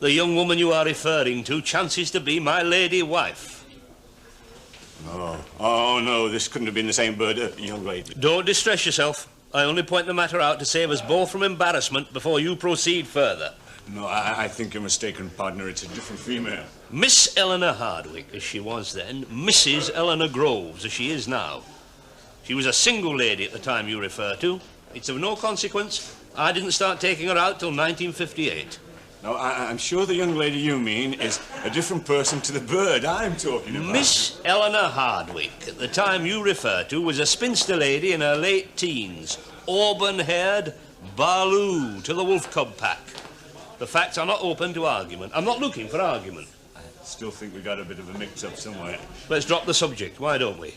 The young woman you are referring to chances to be my lady wife. Oh, no, this couldn't have been the same bird, young lady. Don't distress yourself. I only point the matter out to save us both from embarrassment before you proceed further. No, I think you're mistaken, partner. It's a different female. Miss Eleanor Hardwick, as she was then, Mrs. Eleanor Groves, as she is now. She was a single lady at the time you refer to. It's of no consequence. I didn't start taking her out till 1958. No, I'm sure the young lady you mean is a different person to the bird I'm talking about. Miss Eleanor Hardwick, at the time you refer to, was a spinster lady in her late teens, auburn-haired, Baloo to the wolf cub pack. The facts are not open to argument. I'm not looking for argument. I still think we got a bit of a mix-up somewhere. Let's drop the subject, why don't we?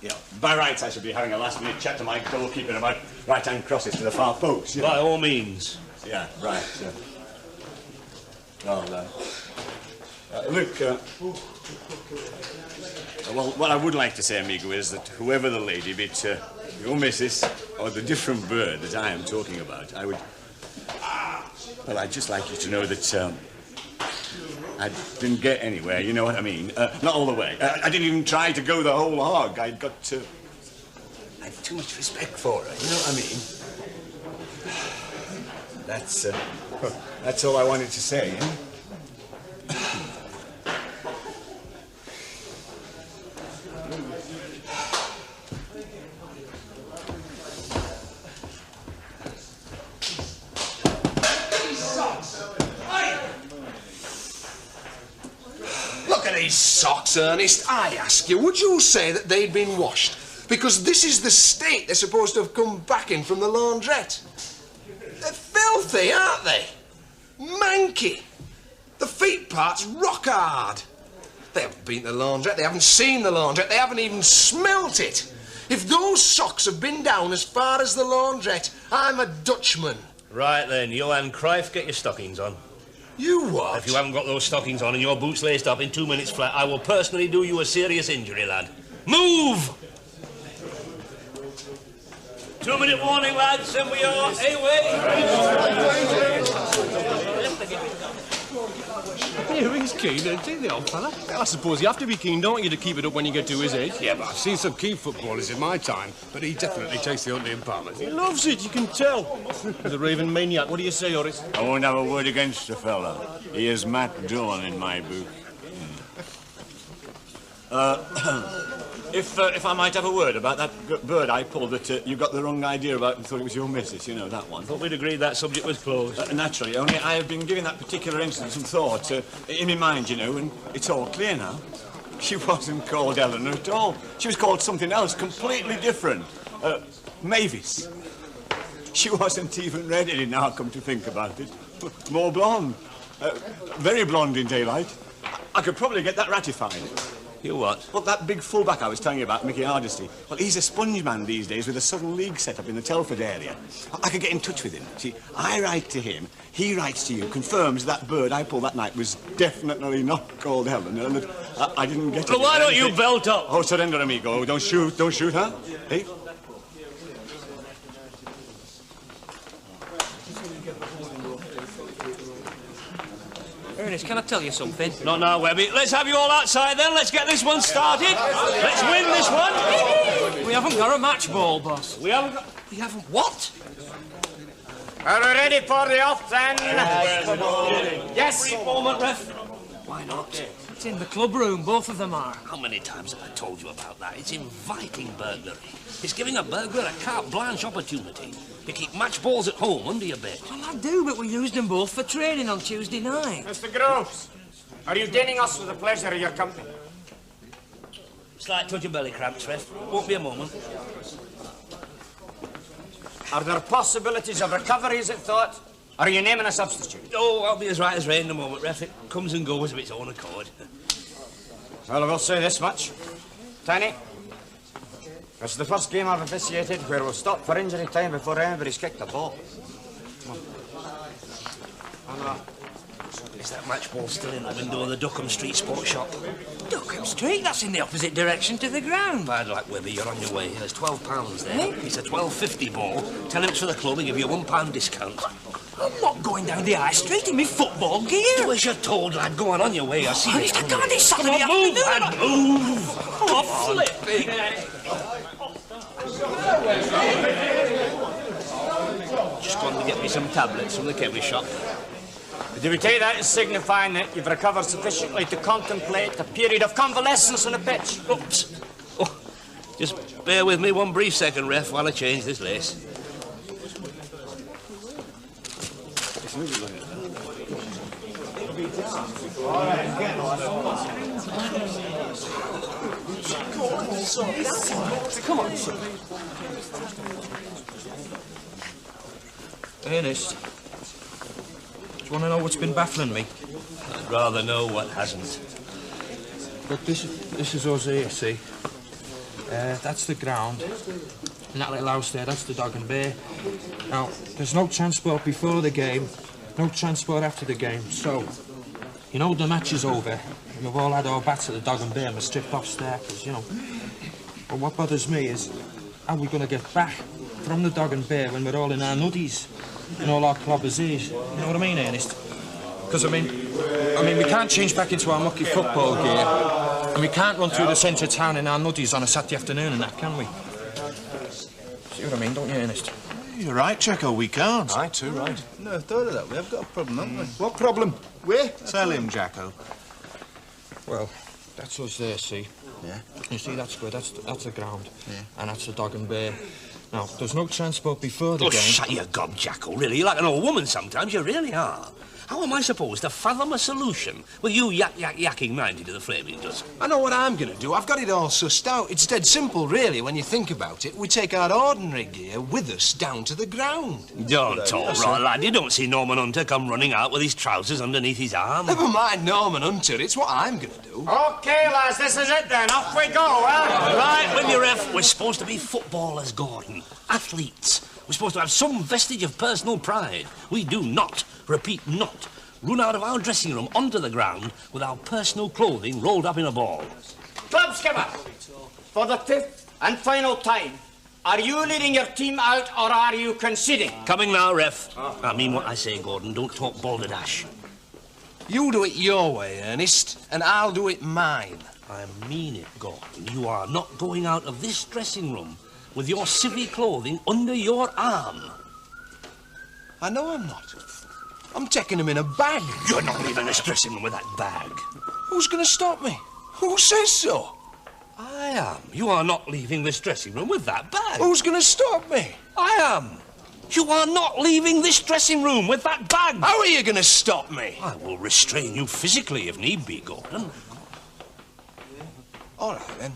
Yeah, by rights I should be having a last-minute chat to my goalkeeper about right-hand crosses to the far post. You know? By all means. Yeah, right. Well, look, well, what I would like to say, amigo, is that whoever the lady, be it your missus or the different bird that I am talking about, I would... Well, I'd just like you to know that I didn't get anywhere, you know what I mean? Not all the way. I didn't even try to go the whole hog. I had too much respect for her, you know what I mean? That's all I wanted to say, eh? Look at these socks, Ernest. I ask you, would you say that they'd been washed? Because this is the state they're supposed to have come back in from the laundrette. They're filthy, aren't they? manky. The feet part's rock hard. They haven't been to the laundrette, they haven't seen the laundrette, they haven't even smelt it. If those socks have been down as far as the laundrette, I'm a Dutchman. Right then, Johan Cruyff, get your stockings on. You what? If you haven't got those stockings on and your boots laced up in 2 minutes flat, I will personally do you a serious injury, lad. Move! 2-minute warning, lads, and we are away. He's keen, isn't he, the old fella? I suppose you have to be keen, don't you, to keep it up when you get to his age? Yeah, but I've seen some keen footballers in my time, but he definitely takes the hunting part. He loves it, you can tell. He's a raving maniac. What do you say, Horace? I won't have a word against the fella. He is Matt Dillon in my book. If I might have a word about that bird I pulled that you got the wrong idea about and thought it was your missus, you know, that one. Thought we'd agreed that subject was closed. Naturally, only I have been giving that particular incident some thought in my mind, you know, and it's all clear now. She wasn't called Eleanor at all. She was called something else, completely different. Mavis. She wasn't even red-headed now, come to think about it. More blonde. Very blonde in daylight. I could probably get that ratified. You what? Well, that big fullback I was telling you about, Mickey Hardesty. Well, he's a sponge man these days with a Southern League set up in the Telford area. I could get in touch with him. See, I write to him, he writes to you, confirms that bird I pulled that night was definitely not called Helen, and that I didn't get it. Well, why don't you belt up? Oh, surrender, amigo. Don't shoot, huh? Hey? Ernest, can I tell you something? Not now, Webby. Let's have you all outside then. Let's get this one started. Let's win this one. We haven't got a match ball, boss. We haven't got... We haven't what? Are we ready for the off then? Yes. Brief moment, ref. Why not? It's in the club room, both of them are. How many times have I told you about that? It's inviting burglary. It's giving a burglar a carte blanche opportunity. You keep match balls at home under your bed. Well, I do, but we used them both for training on Tuesday night. Mr. Groves, are you deigning us with the pleasure of your company? Slight touch of belly cramps, ref. Won't be a moment. Are there possibilities of recovery, is it thought? Are you naming a substitute? Oh, I'll be as right as rain in a moment, ref. It comes and goes of its own accord. Well, I will say this much. Tiny, it's the first game I've officiated where we'll stop for injury time before anybody's kicked the ball. Is that match ball still in the window of the Duckham Street Sports Shop? Duckham Street? That's in the opposite direction to the ground. Bad luck, Webby. You're on your way. There's £12 there. It's a £12.50 ball. Tell him it's for the club and give you a £1 discount. I'm not going down the high street in my football gear. Do as you're told, lad. Go on your way. I see you. Come on, it's Saturday move, afternoon. lad, move. Oh, flipping. Just wanted to get me some tablets from the chemist shop. Do we take that as signifying that you've recovered sufficiently to contemplate a period of convalescence on the pitch? Oops. Oh, just bear with me one brief second, ref, while I change this lace. Come on. Ernest, do you want to know what's been baffling me? I'd rather know what hasn't. Look, this is us here, see? That's the ground. And that little house there, that's the Dog and Bear. Now, there's no transport before the game, no transport after the game, so... You know, the match is over, and we've all had our bats at the Dog and Bear and we're stripped off staircase, you know. But what bothers me is, how are we going to get back from the Dog and Bear when we're all in our nuddies and all our clobbers is? You know what I mean, Ernest? Because, I mean, we can't change back into our mucky football gear, and we can't run through the centre of town in our nuddies on a Saturday afternoon and that, can we? See what I mean, don't you, Ernest? You're right, Checo, we can't. Aye, too right. No, thought of that. We have got a problem, haven't we? What problem? Where? Tell him, Jacko. Well, that's us there, see? Yeah. You see, that's good. That's the ground. Yeah. And that's the Dog and Bear. Now, there's no transport before the game. Shut your gob, Jacko, really. You're like an old woman sometimes, you really are. How am I supposed to fathom a solution with you yakking 90 to the flaming dusk? I know what I'm going to do. I've got it all sussed out. It's dead simple, really, when you think about it. We take our ordinary gear with us down to the ground. Don't talk, right, lad. You don't see Norman Hunter come running out with his trousers underneath his arm. Never mind Norman Hunter. It's what I'm going to do. OK, lads, this is it then. Off we go, huh? Right, with you, ref. We're supposed to be footballers, Gordon. Athletes. We're supposed to have some vestige of personal pride. We do not, repeat, not, run out of our dressing room onto the ground with our personal clothing rolled up in a ball. Club skipper, for the 5th and final time, are you leading your team out or are you conceding? Coming now, ref. I mean what I say, Gordon. Don't talk balderdash. You do it your way, Ernest, and I'll do it mine. I mean it, Gordon. You are not going out of this dressing room with your civvy clothing under your arm. I know I'm not. I'm taking him in a bag. You're not leaving this dressing room with that bag. Who's going to stop me? Who says so? I am. You are not leaving this dressing room with that bag. Who's going to stop me? I am. You are not leaving this dressing room with that bag. How are you going to stop me? I will restrain you physically if need be, Gordon. All right, then.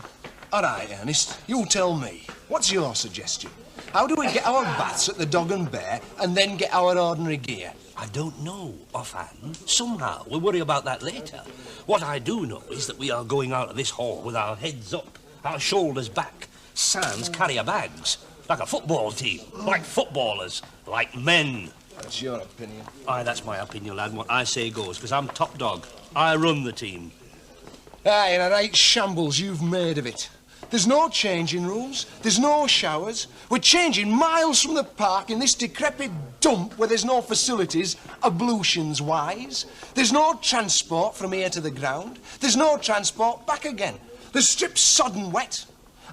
All right, Ernest, you tell me. What's your suggestion? How do we get our baths at the Dog and Bear and then get our ordinary gear? I don't know, offhand. Somehow, we'll worry about that later. What I do know is that we are going out of this hall with our heads up, our shoulders back, sans carrier bags, like a football team, like footballers, like men. That's your opinion. Aye, that's my opinion, lad. What I say goes, because I'm top dog. I run the team. Aye, and a right shambles you've made of it. There's no changing rooms, there's no showers. We're changing miles from the park in this decrepit dump where there's no facilities, ablutions-wise. There's no transport from here to the ground. There's no transport back again. The strip's sodden wet.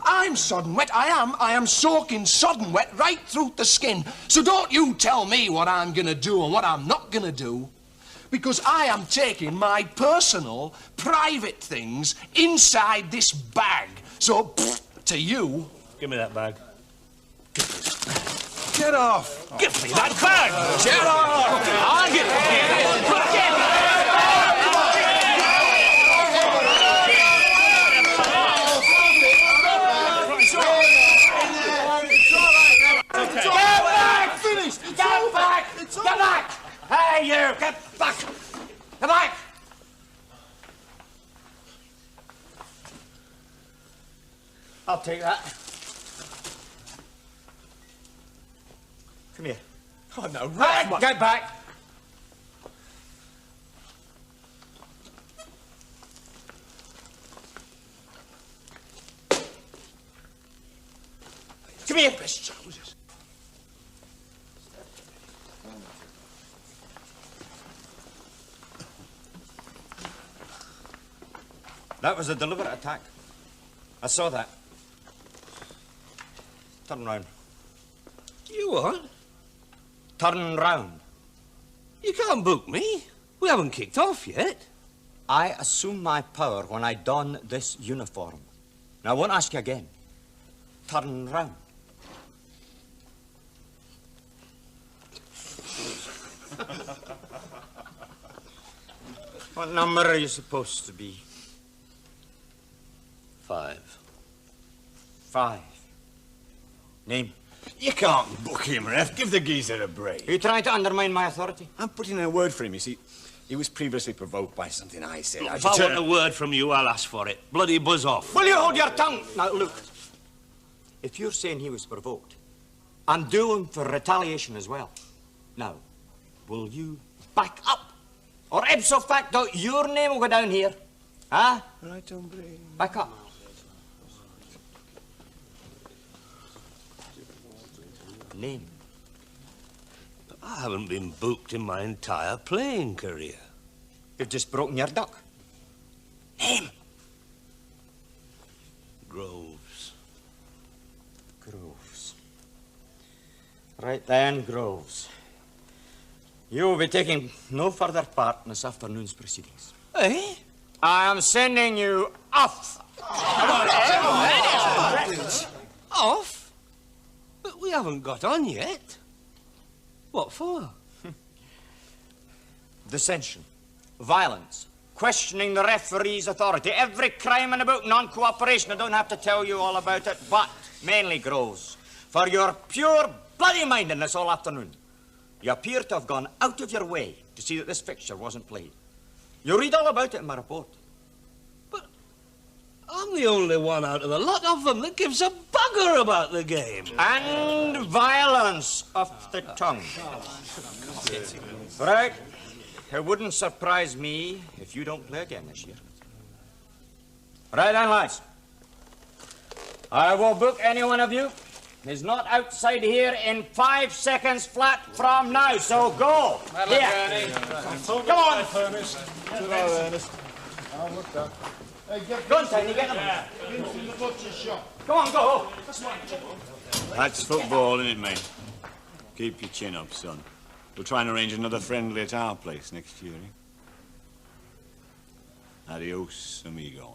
I'm sodden wet, I am soaking sodden wet right through the skin. So don't you tell me what I'm gonna do and what I'm not gonna do. Because I am taking my personal, private things inside this bag. So, to you... Give me that bag. Get off! Give me that bag! Get off! I'll get Get back! Finished! Get back! Get back! Hey, you! Get back! Get back! I'll take that. Come here. Oh, no, Hey, get back! Come here. That was a deliberate attack. I saw that. Turn round. You what? Turn round. You can't book me. We haven't kicked off yet. I assume my power when I don this uniform. Now, I won't ask you again. Turn round. What number are you supposed to be? 5. 5. Name? You can't book him, ref. Give the geezer a break. Are you trying to undermine my authority? I'm putting in a word for him, you see. He was previously provoked by something I said. Look, if I want a word from you, I'll ask for it. Bloody buzz off. Will you hold your tongue? Now, look. If you're saying he was provoked, I'm doing for retaliation as well. Now, will you back up? Or ipso facto, your name will go down here. Huh? Right, hombre. Back up. Name. I haven't been booked in my entire playing career. You've just broken your duck. Name. Groves. Groves. Right then, Groves. You will be taking no further part in this afternoon's proceedings. Eh? I am sending you off. Off? But we haven't got on yet. What for? dissension, violence, questioning the referee's authority, every crime in about non-cooperation. I don't have to tell you all about it, but mainly grows for your pure bloody-mindedness all afternoon. You appear to have gone out of your way to see that this fixture wasn't played. You read all about it in my report. I'm the only one out of the lot of them that gives a bugger about the game. And violence of the tongue. Right. It wouldn't surprise me if you don't play again this year. Right then, lads. I will book any one of you who's not outside here in 5 seconds flat from now, so go. Here. Come on. Go on, Tiny, get them. Come on, go. That's football, isn't it, mate? Keep your chin up, son. We'll try and arrange another friendly at our place next year, eh? Adios, amigo.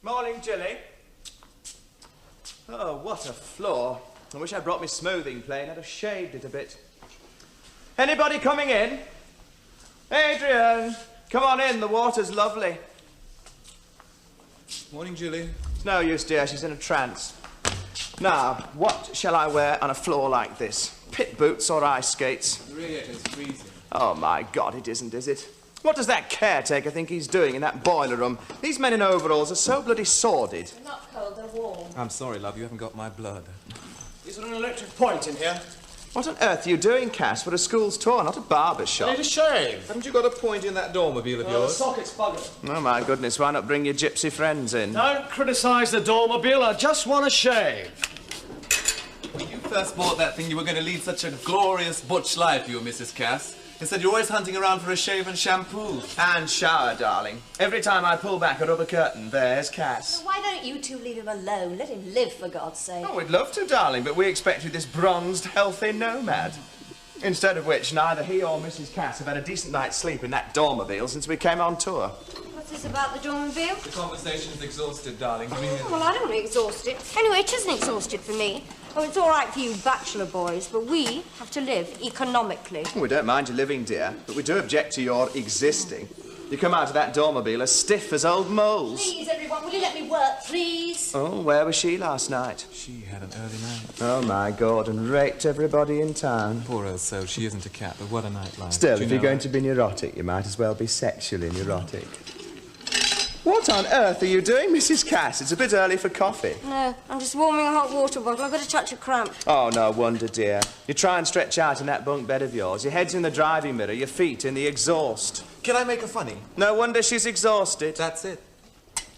Morning, Jilly. Oh, what a floor. I wish I brought my smoothing plane. I'd have shaved it a bit. Anybody coming in? Adrian, come on in. The water's lovely. Morning, Julie. It's no use, dear. She's in a trance. Now, what shall I wear on a floor like this? Pit boots or ice skates? The radiator's freezing. Oh, my God, it isn't, is it? What does that caretaker think he's doing in that boiler room? These men in overalls are so bloody sordid. They're not cold, they're warm. I'm sorry, love, you haven't got my blood. Is there an electric point in here? What on earth are you doing, Cass? We're a school's tour, not a barber shop. I need a shave. Haven't you got a point in that dormobile of The yours? socket's buggered. Oh, my goodness, why not bring your gypsy friends in? Don't criticise the dormobile, I just want a shave. When you first bought that thing, you were going to lead such a glorious butch life, you and Mrs. Cass. Instead, you're always hunting around for a shave and shampoo. And shower, darling. Every time I pull back a rubber curtain, there's Cass. Well, why don't you two leave him alone? Let him live, for God's sake. Oh, we'd love to, darling, but we expected this bronzed, healthy nomad. Instead of which, neither he or Mrs. Cass have had a decent night's sleep in that dormobile since we came on tour. What's this about the dormobile? The conversation's exhausted, darling. Oh, well, I don't want to exhaust it. Anyway, it isn't exhausted for me. Oh, it's all right for you bachelor boys, but we have to live economically. We don't mind you living, dear, but we do object to your existing. You come out of that dormobile as stiff as old moles. Please, everyone, will you let me work, please? Oh, where was she last night? She had an early night. Oh, my God, and raked everybody in town. Poor old soul, she isn't a cat, but what a night like. Still, if you're going to be neurotic, you might as well be sexually neurotic. What on earth are you doing, Mrs. Cass? It's a bit early for coffee. No, I'm just warming a hot water bottle. I've got to touch a cramp. Oh, no wonder, dear. You try and stretch out in that bunk bed of yours. Your head's in the driving mirror, your feet in the exhaust. Can I make a funny? No wonder she's exhausted. That's it.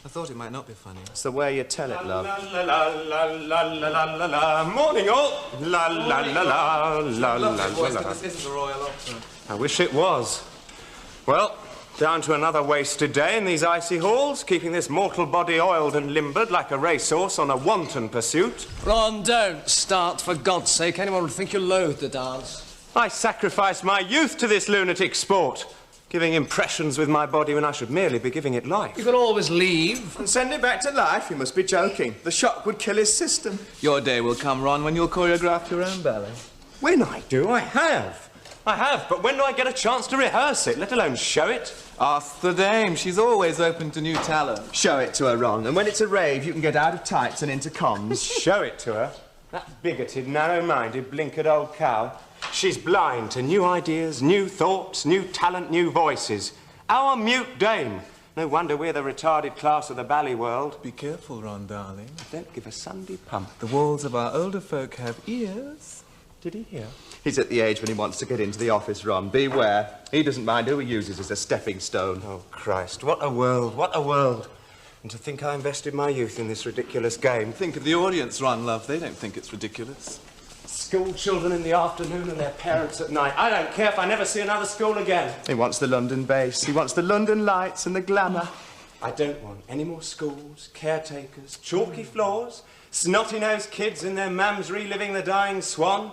I thought it might not be funny. It's the way you tell it, love. La la la la la la la la. Morning, all. La la la la la la la la. This isn't the Royal Opera. I wish it was. Well, down to another wasted day in these icy halls, keeping this mortal body oiled and limbered like a racehorse on a wanton pursuit. Ron, don't start, for God's sake. Anyone would think you loathed the dance. I sacrificed my youth to this lunatic sport, giving impressions with my body when I should merely be giving it life. You could always leave. And send it back to life? You must be joking. The shock would kill his system. Your day will come, Ron, when you'll choreograph your own ballet. When I do, I have. But when do I get a chance to rehearse it, let alone show it? Ask the dame. She's always open to new talent. Show it to her, Ron. And when it's a rave, you can get out of tights and into comms. Show it to her? That bigoted, narrow-minded, blinkered old cow. She's blind to new ideas, new thoughts, new talent, new voices. Our mute dame. No wonder we're the retarded class of the bally world. Be careful, Ron, darling. Don't give a Sunday pump. The walls of our older folk have ears. Did he hear? He's at the age when he wants to get into the office, Ron. Beware. He doesn't mind who he uses as a stepping stone. Oh, Christ, what a world, what a world. And to think I invested my youth in this ridiculous game. Think of the audience, Ron, love. They don't think it's ridiculous. School children in the afternoon and their parents at night. I don't care if I never see another school again. He wants the London bass. He wants the London lights and the glamour. I don't want any more schools, caretakers, chalky floors, snotty-nosed kids and their mums reliving the dying swan.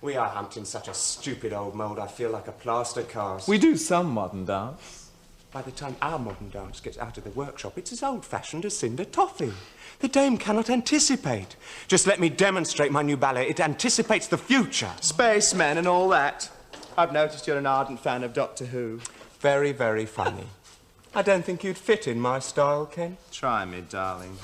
We are humped in such a stupid old mould, I feel like a plaster cast. We do some modern dance. By the time our modern dance gets out of the workshop, it's as old-fashioned as cinder toffee. The dame cannot anticipate. Just let me demonstrate my new ballet. It anticipates the future. Spacemen and all that. I've noticed you're an ardent fan of Doctor Who. Very, very funny. I don't think you'd fit in my style, Ken. Try me, darling.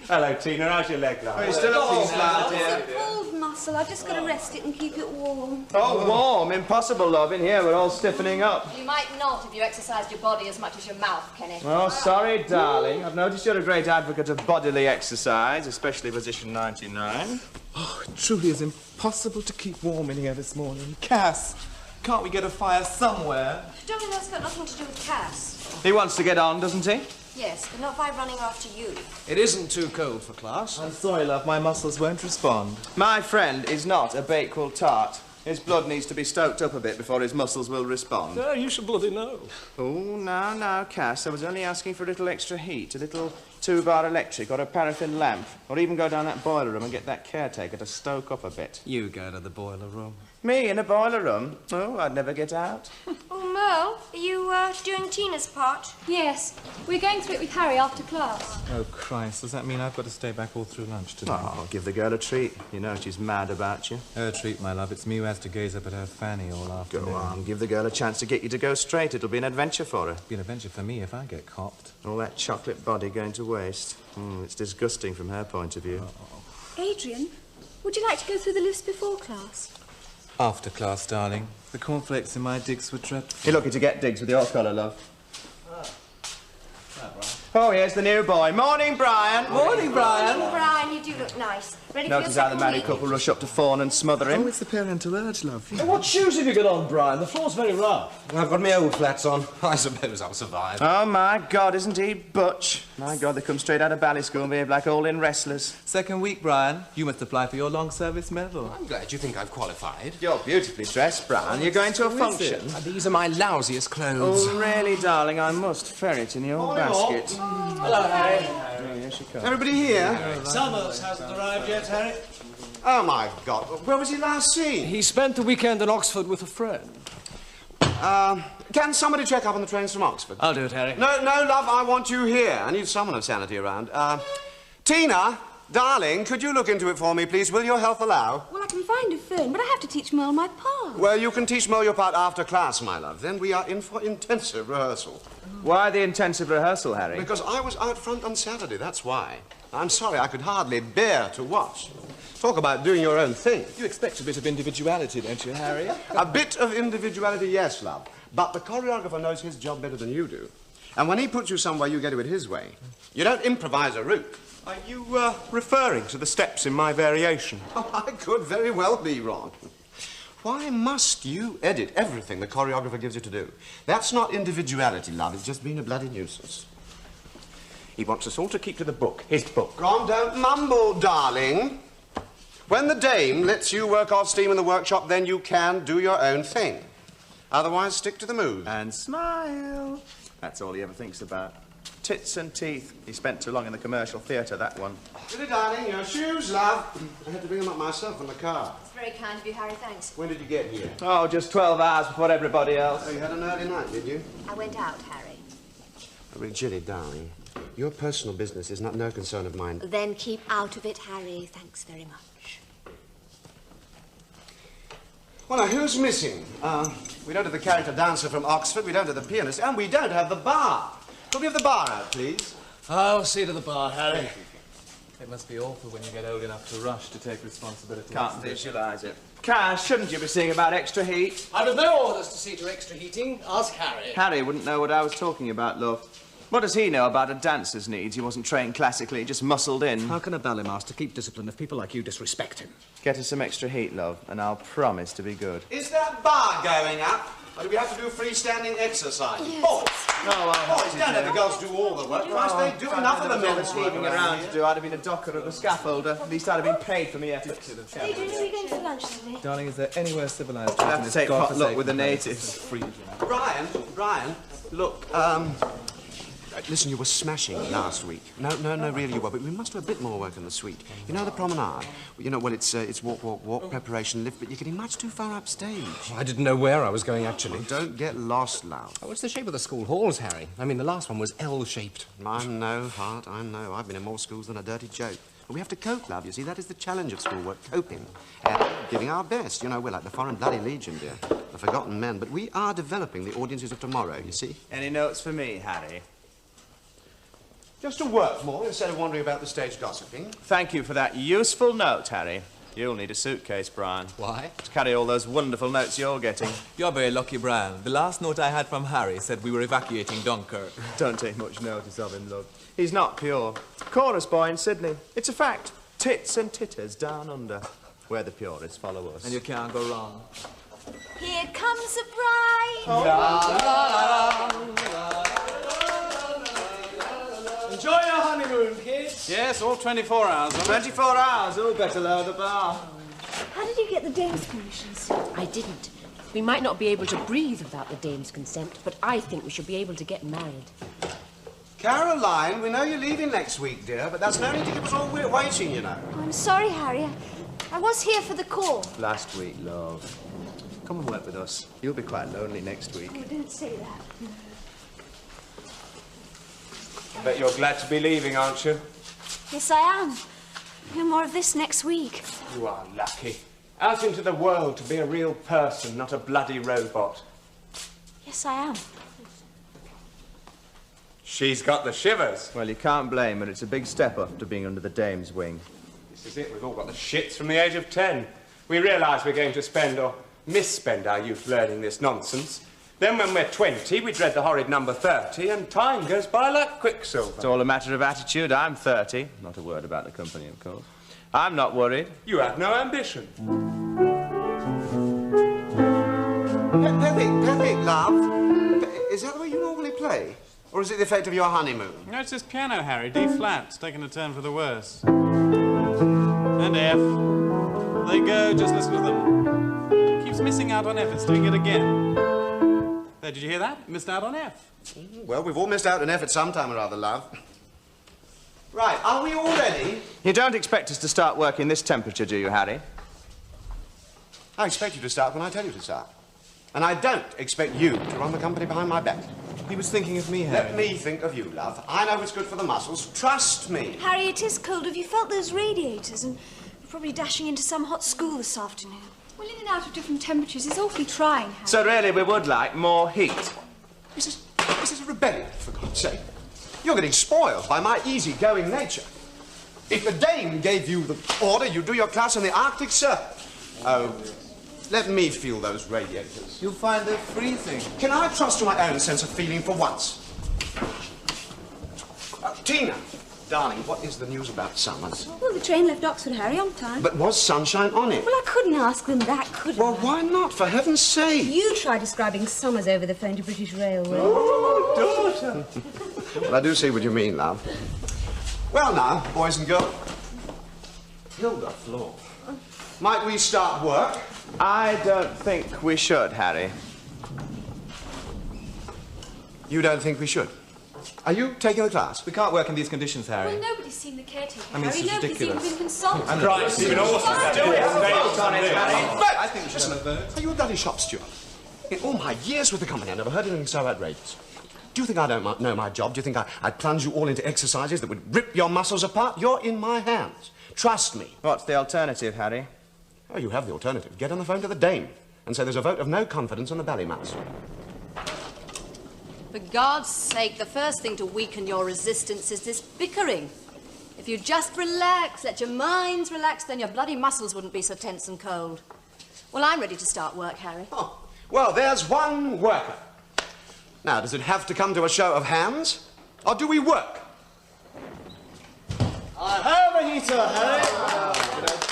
Hello, Tina. How's your leg, love? Oh, you're still up these lads, dear. It's a pulled muscle. I've just got to rest it and keep it warm. Oh, warm. Impossible, love. In here, we're all stiffening up. You might not if you exercised your body as much as your mouth, Kenny. Oh, sorry, darling. I've noticed you're a great advocate of bodily exercise, especially position 99. Oh, it truly is impossible to keep warm in here this morning. Cass, can't we get a fire somewhere? Darling, that's got nothing to do with Cass. He wants to get on, doesn't he? Yes, but not by running after you. It isn't too cold for class. I'm sorry, love. My muscles won't respond. My friend is not a Bakewell tart. His blood needs to be stoked up a bit before his muscles will respond. No, you should bloody know. Oh, no, Cass. I was only asking for a little extra heat, a little 2-bar electric or a paraffin lamp, or even go down that boiler room and get that caretaker to stoke up a bit. You go to the boiler room. Me in a boiler room? Oh, I'd never get out. Oh, Merle, are you doing Tina's part? Yes, we're going through it with Harry after class. Oh, Christ. Does that mean I've got to stay back all through lunch today? Oh, give the girl a treat. You know she's mad about you. Her treat, my love. It's me who has to gaze up at her fanny all afternoon. Go on, give the girl a chance to get you to go straight. It'll be an adventure for her. Be an adventure for me if I get copped. All that chocolate body going to waste. It's disgusting from her point of view. Adrian, would you like to go through the list before class? After class, darling. The cornflakes in my digs were dreadful. You're lucky to get digs with your colour, love. Oh, here's the new boy. Morning, Brian. Morning, Brian. Morning, Brian, you do look nice. Ready Notice for how your the second married week? couple rush up to fawn and smother him. Oh, it's the parental urge, love. What shoes have you got on, Brian? The floor's very rough. I've got my old flats on. I suppose I'll survive. Oh, my God, isn't he butch? My God, they come straight out of ballet school and behave like all-in wrestlers. Second week, Brian. You must apply for your long service medal. I'm glad you think I've qualified. You're beautifully dressed, Brian. You're going to a function. These are my lousiest clothes. Oh, really, darling? I must ferret in your basket. Hello, Harry. Oh, here she comes. Everybody here? Summers hasn't arrived yet, Harry. Oh, my God. Where was he last seen? He spent the weekend in Oxford with a friend. Can somebody check up on the trains from Oxford? I'll do it, Harry. No, love, I want you here. I need someone of sanity around. Tina, darling, could you look into it for me, please? Will your health allow? Well, I can find a phone, but I have to teach Merle my part. Well, you can teach Mo your part after class, my love. Then we are in for intensive rehearsal. Why the intensive rehearsal, Harry? Because I was out front on Saturday, that's why. I'm sorry, I could hardly bear to watch. Talk about doing your own thing. You expect a bit of individuality, don't you, Harry? A bit of individuality, yes, love. But the choreographer knows his job better than you do. And when he puts you somewhere, you go to it his way. You don't improvise a route. Are you referring to the steps in my variation? Oh, I could very well be wrong. Why must you edit everything the choreographer gives you to do? That's not individuality, love. It's just being a bloody nuisance. He wants us all to keep to the book, his book. Ron, don't mumble, darling. When the dame lets you work off steam in the workshop, then you can do your own thing. Otherwise, stick to the mood. And smile. That's all he ever thinks about. Tits and teeth. He spent too long in the commercial theatre, that one. Really, darling, your shoes, love. I had to bring them up myself in the car. It's very kind of you, Harry, thanks. When did you get here? Oh, just 12 hours before everybody else. Oh, you had an early night, did you? I went out, Harry. Oh, Ginny, darling, your personal business is no concern of mine. Then keep out of it, Harry. Thanks very much. Well, now, who's missing? We don't have the character dancer from Oxford, we don't have the pianist, and we don't have the bar. Could we have the bar out, please? I'll see to the bar, Harry. It must be awful when you get old enough to rush to take responsibility. Can't visualise it. Cass, shouldn't you be seeing about extra heat? I've no orders to see to extra heating. Ask Harry. Harry wouldn't know what I was talking about, love. What does he know about a dancer's needs? He wasn't trained classically, just muscled in. How can a ballet master keep discipline if people like you disrespect him? Get us some extra heat, love, and I'll promise to be good. Is that bar going up? Or do we have to do freestanding exercise? Yes. Boys, don't let the girls do all the work. Christ, they do enough of the men's work heaving around to do. I'd have been a docker or a scaffolder. At least I'd have been paid for my efforts. Adrian, are we going for lunch today? Darling, is there anywhere civilized? I'll have to take potluck with the natives. Brian, look, listen, you were smashing last week. No, really you were, but we must do a bit more work on the suite. You know the promenade? You know, well, it's walk, preparation, lift, but you're getting much too far upstage. I didn't know where I was going, actually. Don't get lost, love. Oh, it's the shape of the school halls, Harry. I mean, the last one was L-shaped. I know, Hart, I know. I've been in more schools than a dirty joke. But we have to cope, love, you see. That is the challenge of schoolwork, coping. Giving our best. You know, we're like the foreign bloody legion, dear. The forgotten men. But we are developing the audiences of tomorrow, you see. Any notes for me, Harry? Just to work more instead of wandering about the stage gossiping. Thank you for that useful note, Harry. You'll need a suitcase, Brian. Why? To carry all those wonderful notes you're getting. You're very lucky, Brian. The last note I had from Harry said we were evacuating Dunkirk. Don't take much notice of him, love. He's not pure. Chorus boy in Sydney. It's a fact. Tits and titters down under. Where the purists follow us. And you can't go wrong. Here comes the bride. Oh. La, la, la, la. Enjoy your honeymoon, kids. Yes, all 24 hours. 24 hours. Oh, better lower the bar. How did you get the dame's permissions? I didn't. We might not be able to breathe without the dame's consent, but I think we should be able to get married. Caroline, we know you're leaving next week, dear, but that's no need to keep us all waiting, you know. Oh, I'm sorry, Harry. I was here for the call. Last week, love. Come and work with us. You'll be quite lonely next week. Oh, don't say that. I bet you're glad to be leaving, aren't you? Yes, I am. No more of this next week. You are lucky. Out into the world to be a real person, not a bloody robot. Yes, I am. She's got the shivers. Well, you can't blame her. It's a big step up to being under the dame's wing. This is it. We've all got the shits from the age of 10. We realise we're going to spend or misspend our youth learning this nonsense. Then when we're 20, we dread the horrid number 30, and time goes by like quicksilver. It's all a matter of attitude. I'm 30. Not a word about the company, of course. I'm not worried. You have no ambition. Perfect, love. Is that the way you normally play? Or is it the effect of your honeymoon? No, it's just piano, Harry. D flat. It's taken a turn for the worse. And F. They go, just listen to them. Keeps missing out on F. It's doing it again. There, did you hear that? Missed out on F. Well, we've all missed out on F at some time or other, love. Right, are we all ready? You don't expect us to start work in this temperature, do you, Harry? I expect you to start when I tell you to start. And I don't expect you to run the company behind my back. He was thinking of me, Harry. Let me think of you, love. I know what's good for the muscles. Trust me. Harry, it is cold. Have you felt those radiators? And you're probably dashing into some hot school this afternoon. Well, in and out of different temperatures is awfully trying, Harry. So really, we would like more heat. This is a rebellion, for God's sake. You're getting spoiled by my easy-going nature. If the dame gave you the order, you'd do your class in the Arctic Circle. Oh, let me feel those radiators. You'll find they're freezing. Can I trust to my own sense of feeling for once? Tina, darling, what is the news about Summers? Well, the train left Oxford, Harry, on time. But was sunshine on it? Well, I couldn't ask them that, could I? Well, why not, for heaven's sake? You try describing Summers over the phone to British Railway. Oh, daughter. Well, I do see what you mean, love. Well, now, boys and girls. Hilda Floor. Might we start work? I don't think we should, Harry. You don't think we should? Are you taking the class? We can't work in these conditions, Harry. Well, nobody's seen the caretaker, I mean, Harry. this is Nobody's ridiculous. even been consulted. Christ, you know what do it. On it, Harry. I think we should Listen, have a vote. are you a bloody shop steward? In all my years with the company, I never heard anything so outrageous. Do you think I don't know my job? Do you think I'd plunge you all into exercises that would rip your muscles apart? You're in my hands. Trust me. What's the alternative, Harry? Oh, you have the alternative. Get on the phone to the Dame and say there's a vote of no confidence on the Ballymouse. For God's sake, the first thing to weaken your resistance is this bickering. If you just relax, let your minds relax, then your bloody muscles wouldn't be so tense and cold. Well, I'm ready to start work, Harry. Oh, well, there's one worker. Now, does it have to come to a show of hands, or do we work? I have a heater, Harry.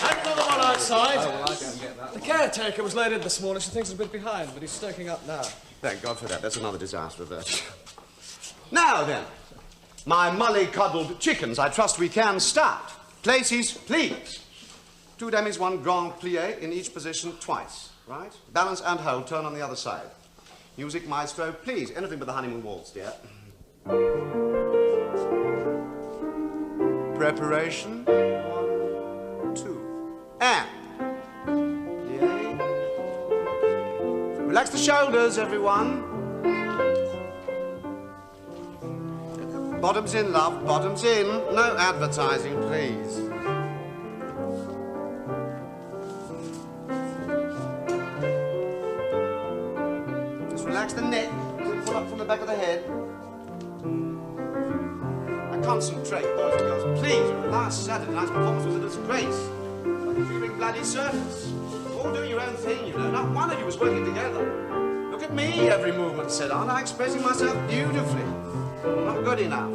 And another one outside. The caretaker was late in this morning. She thinks he's a bit behind, but he's stoking up now. Thank God for that. That's another disaster averted. Now then, my molly-coddled chickens, I trust we can start. Places, please. 2 demis, 1 grand plie in each position twice, right? Balance and hold, turn on the other side. Music, maestro, please. Anything but the honeymoon waltz, dear. Preparation. 1, 2. And. Plie. Relax the shoulders, everyone. Bottoms in, love, bottoms in. No advertising, please. Just relax the neck. Pull up from the back of the head. Now concentrate, boys and girls. Please, last Saturday night's performance was a disgrace. Like a feeling bloody circus. All doing your own thing, you know. Not one of you was working together. Look at me, every movement set on. I'm expressing myself beautifully. Not good enough.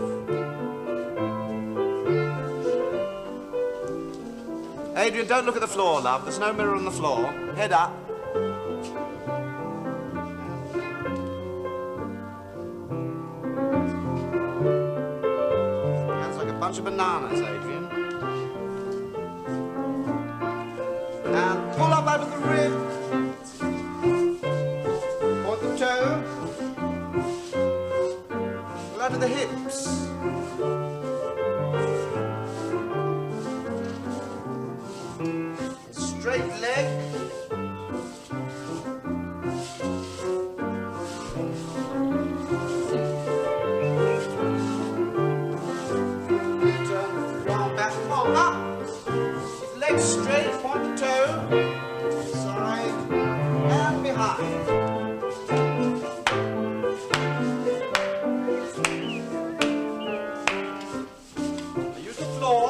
Adrian, don't look at the floor, love. There's no mirror on the floor. Head up. Hands like a bunch of bananas, Adrian. And pull up over the rib. Point the toe. Pull out of the hips. Straight leg. Turn round, back, forward, up. Legs straight, point the toe. Side and behind. Use the floor.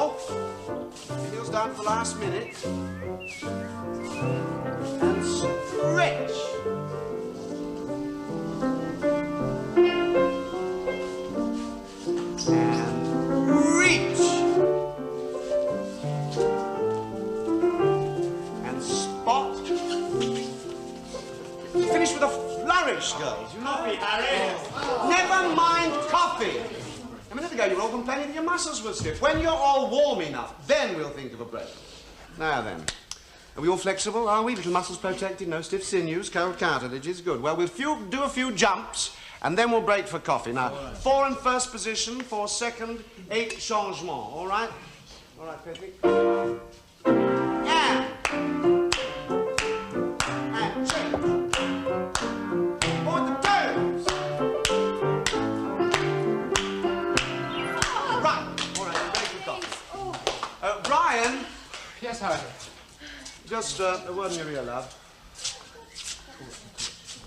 Heels down for the last minute. And stretch. And reach. And spot. Finish with a flourish, girls. You know me, Harry. Never mind coffee. A minute ago, you were all complaining that your muscles were stiff. When you're all warm enough, then we'll think of a break. Now then. Are we all flexible, are we? Little muscles protected, no stiff sinews, cold cartilages. Good. Well, we'll do a few jumps, and then we'll break for coffee. Now, 4 in first position, 4 second, 8 changements. All right? All right, Patrick. And change. Point the toes. Right. All right, break for coffee. Brian. Yes, Harry. Just a word in your ear, love.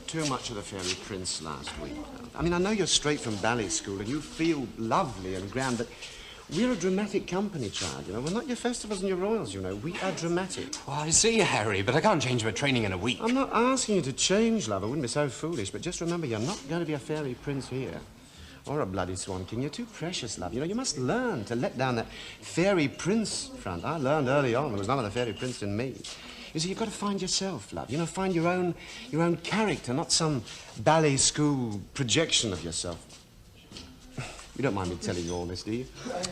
Too much of the Fairy Prince last week. I mean, I know you're straight from ballet school and you feel lovely and grand, but we're a dramatic company, child, you know. We're not your festivals and your royals, you know. We are dramatic. Well, I see, Harry, but I can't change my training in a week. I'm not asking you to change, love. I wouldn't be so foolish, but just remember, you're not going to be a Fairy Prince here. Or a bloody Swan King. You're too precious, love. You know, you must learn to let down that fairy prince front. I learned early on there was none of the fairy prince in me. You see, you've got to find yourself, love. You know, find your own character, not some ballet school projection of yourself. You don't mind me telling you all this, do you?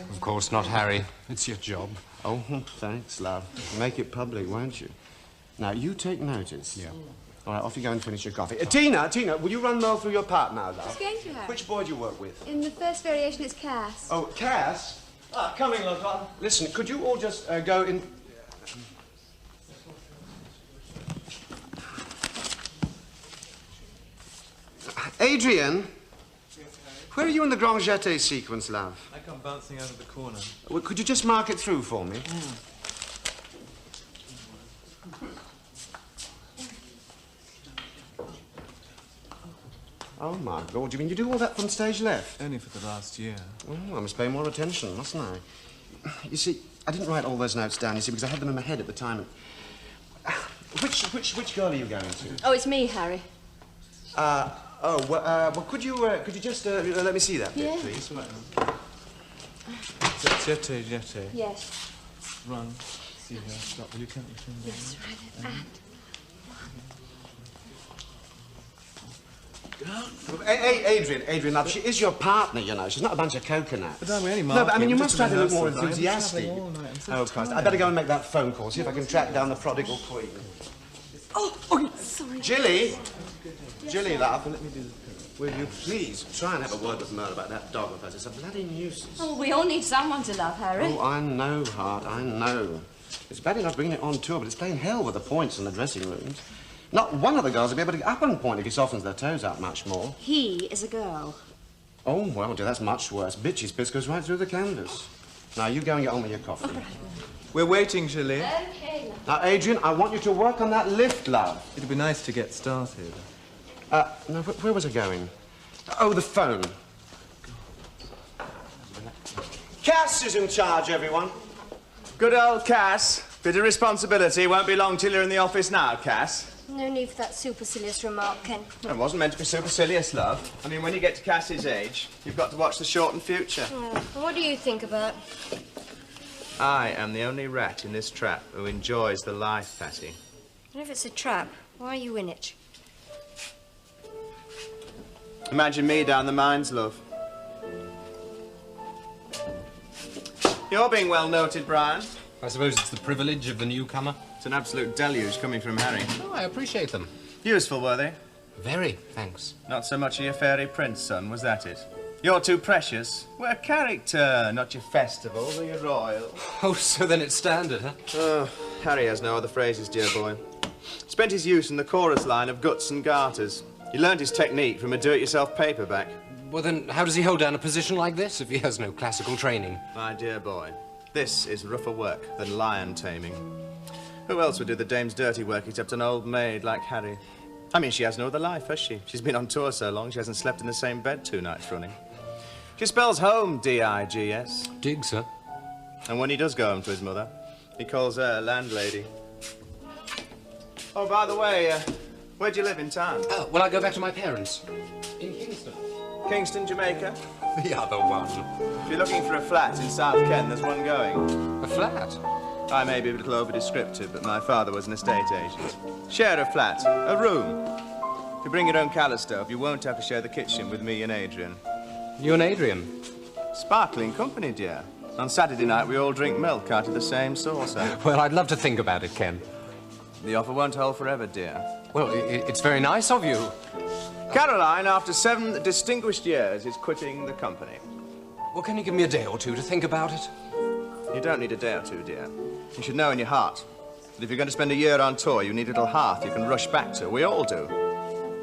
Of course not, Harry. It's your job. Oh, thanks, love. Make it public, won't you? Now, you take notice. Yeah. All right, off you go and finish your coffee. Tina, will you run Merle through your part now, love? Who's going to her? Which boy do you work with? In the first variation, it's Cass. Oh, Cass? Ah, coming, Lockhart. Listen, could you all just go in... Adrian? Where are you in the Grand Jeté sequence, love? I come bouncing out of the corner. Well, could you just mark it through for me? Oh, my God, you mean you do all that from stage left? Only for the last year. Oh, I must pay more attention, mustn't I? You see, I didn't write all those notes down, you see, because I had them in my head at the time. Which girl are you going to? Oh, it's me, Harry. Well, could you just let me see that bit, Yeah. please? Jeté. Yes. Run. See her. Stop. Will you count your fingers? Yes, right. Adrian, love, she is your partner, you know. She's not a bunch of coconuts. But aren't we only No, but I mean, you marking? must Just try to look more rehearsals. I'm enthusiastic. travelling all night. I'm so Oh, Christ. I tired. better go and make that phone call, see if I can track down the prodigal queen. Oh, sorry. Jilly, love, will you please try and have a word with Merle about that dog of hers? It's a bloody nuisance. Oh, we all need someone to love, Harry. Oh, I know, Hart, I know. It's bad enough bringing it on tour, but it's playing hell with the points in the dressing rooms. Not one of the girls will be able to get up on point if he softens their toes out much more. He is a girl. Oh, well, dear, that's much worse. Bitchy's piss goes right through the canvas. Now, you go and get on with your coffee. We're waiting, Julie. Okay. Now, Adrian, I want you to work on that lift, love. It'd be nice to get started. No, where was I going? Oh, the phone. Cass is in charge, everyone. Good old Cass. Bit of responsibility. Won't be long till you're in the office now, Cass. No need for that supercilious remark, Ken. It wasn't meant to be supercilious, love. I mean, when you get to Cass's age, you've got to watch the shortened future. What do you think about? I am the only rat in this trap who enjoys the life, Patty. And if it's a trap, why are you in it? Imagine me down the mines, love. You're being well noted, Brian. I suppose it's the privilege of the newcomer. It's an absolute deluge coming from Harry. Oh, I appreciate them. Useful, were they? Very, thanks. Not so much of your fairy prince, son, was that it? You're too precious. We're a character, not your festival, or your royal. Oh, so then it's standard, huh? Oh, Harry has no other phrases, dear boy. Spent his youth in the chorus line of guts and garters. He learned his technique from a do-it-yourself paperback. Well, then, how does he hold down a position like this if he has no classical training? My dear boy, this is rougher work than lion taming. Who else would do the dame's dirty work except an old maid like Harry? I mean, she has no other life, has she? She's been on tour so long, she hasn't slept in the same bed 2 nights running. She spells home D-I-G-S. Dig, sir. And when he does go home to his mother, he calls her landlady. Oh, by the way, where do you live in town? Well, I go back to my parents. In Kingston. Kingston, Jamaica? The other one. If you're looking for a flat in South Kent, there's one going. A flat? I may be a little over-descriptive, but my father was an estate agent. Share a flat, a room. If you bring your own colour stove, you won't have to share the kitchen with me and Adrian. You and Adrian? Sparkling company, dear. On Saturday night, we all drink milk out of the same saucer. Well, I'd love to think about it, Ken. The offer won't hold forever, dear. Well, it's very nice of you. Caroline, after 7 distinguished years, is quitting the company. Well, can you give me a day or two to think about it? You don't need a day or two, dear. You should know in your heart that if you're going to spend a year on tour, you need a little hearth you can rush back to. We all do.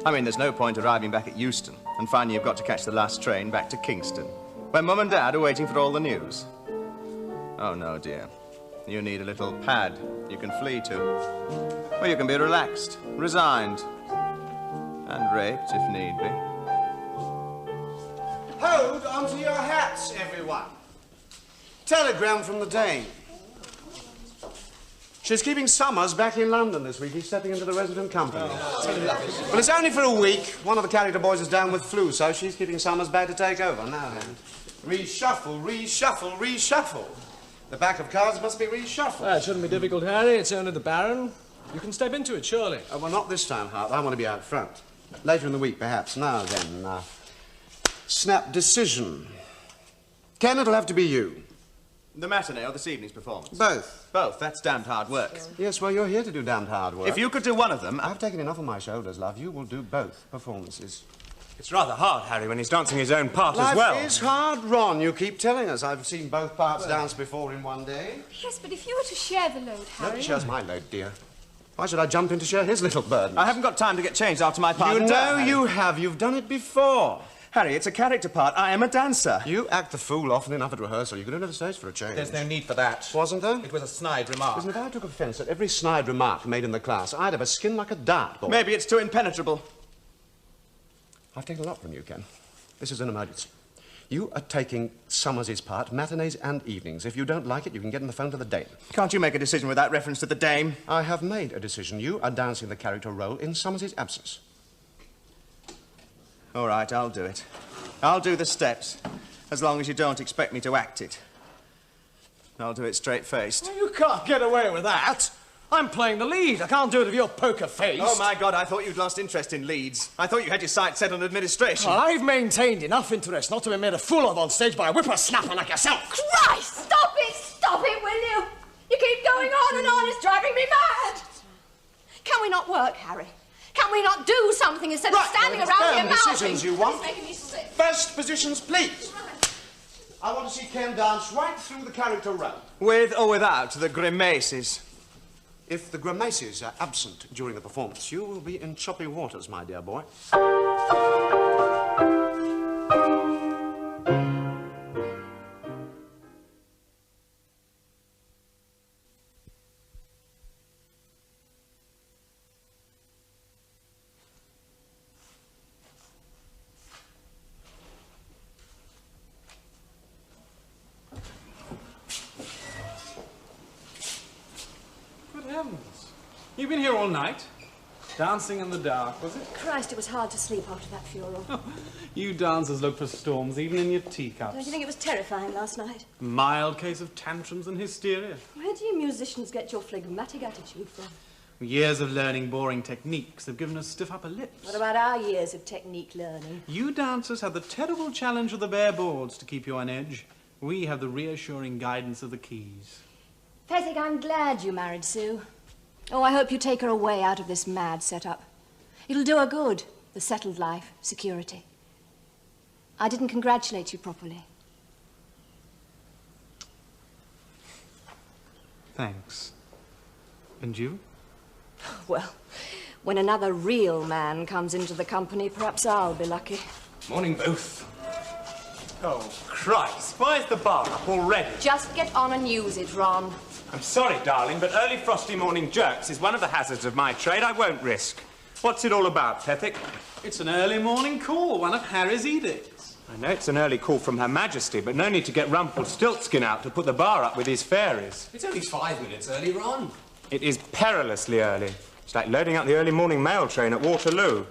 I mean, there's no point arriving back at Euston and finding you've got to catch the last train back to Kingston, where Mum and Dad are waiting for all the news. Oh, no, dear. You need a little pad you can flee to, where you can be relaxed, resigned, and raped if need be. Hold onto your hats, everyone. Telegram from the Dane. She's keeping Summers back in London this week. He's stepping into the resident company. Well, it's only for a week. One of the character boys is down with flu, so she's keeping Summers back to take over. Now then. Reshuffle, reshuffle, reshuffle. The back of cards must be reshuffled. It shouldn't be difficult, Harry. It's only the Baron. You can step into it, surely. Oh, well, not this time, Hart. I want to be out front. Later in the week, perhaps. Now then, snap decision. Ken, it'll have to be you. The matinee or this evening's performance? Both. Both. That's damned hard work. Yes, well, you're here to do damned hard work. If you could do one of them... I've taken enough on my shoulders, love. You will do both performances. It's rather hard, Harry, when he's dancing his own part as well. Life is hard, Ron. You keep telling us. I've seen both parts dance before in one day. Yes, but if you were to share the load, Harry... Nobody shares my load, dear. Why should I jump in to share his little burden? I haven't got time to get changed after my part. You know you have. You've done it before. Harry, it's a character part. I am a dancer. You act the fool often enough at rehearsal. You could enter the stage for a change. There's no need for that. Wasn't there? It was a snide remark. Listen, if I took offence at every snide remark made in the class, I'd have a skin like a dartboard. Maybe it's too impenetrable. I've taken a lot from you, Ken. This is an emergency. You are taking Summers's part, matinees and evenings. If you don't like it, you can get on the phone to the Dame. Can't you make a decision without reference to the Dame? I have made a decision. You are dancing the character role in Summers's absence. All right, I'll do it. I'll do the steps, as long as you don't expect me to act it. I'll do it straight-faced. Well, you can't get away with that. I'm playing the lead. I can't do it with your poker face. Oh, my God, I thought you'd lost interest in leads. I thought you had your sights set on administration. Well, I've maintained enough interest not to be made a fool of on stage by a whippersnapper like yourself. Christ! Stop it, will you? You keep going on and on. It's driving me mad. Can we not work, Harry? Can we not do something instead of standing around here mouthing? Decisions you want. It's making me sick. First positions, please. I want to see Ken dance right through the character role. With or without the grimaces? If the grimaces are absent during the performance, you will be in choppy waters, my dear boy. You've been here all night? Dancing in the dark, was it? Christ, it was hard to sleep after that funeral. You dancers look for storms, even in your teacups. Don't you think it was terrifying last night? Mild case of tantrums and hysteria. Where do you musicians get your phlegmatic attitude from? Years of learning boring techniques have given us stiff upper lips. What about our years of technique learning? You dancers have the terrible challenge of the bare boards to keep you on edge. We have the reassuring guidance of the keys. Pethick, I'm glad you married Sue. Oh, I hope you take her away out of this mad setup. It'll do her good, the settled life, security. I didn't congratulate you properly. Thanks. And you? Well, when another real man comes into the company, perhaps I'll be lucky. Morning, both. Oh, Christ. Why is the bar up already? Just get on and use it, Ron. I'm sorry, darling, but early frosty morning jerks is one of the hazards of my trade I won't risk. What's it all about, Pethick? It's an early morning call, one of Harry's edicts. I know it's an early call from Her Majesty, but no need to get Rumpelstiltskin out to put the bar up with his fairies. It's only 5 minutes early, Ron. It is perilously early. It's like loading up the early morning mail train at Waterloo.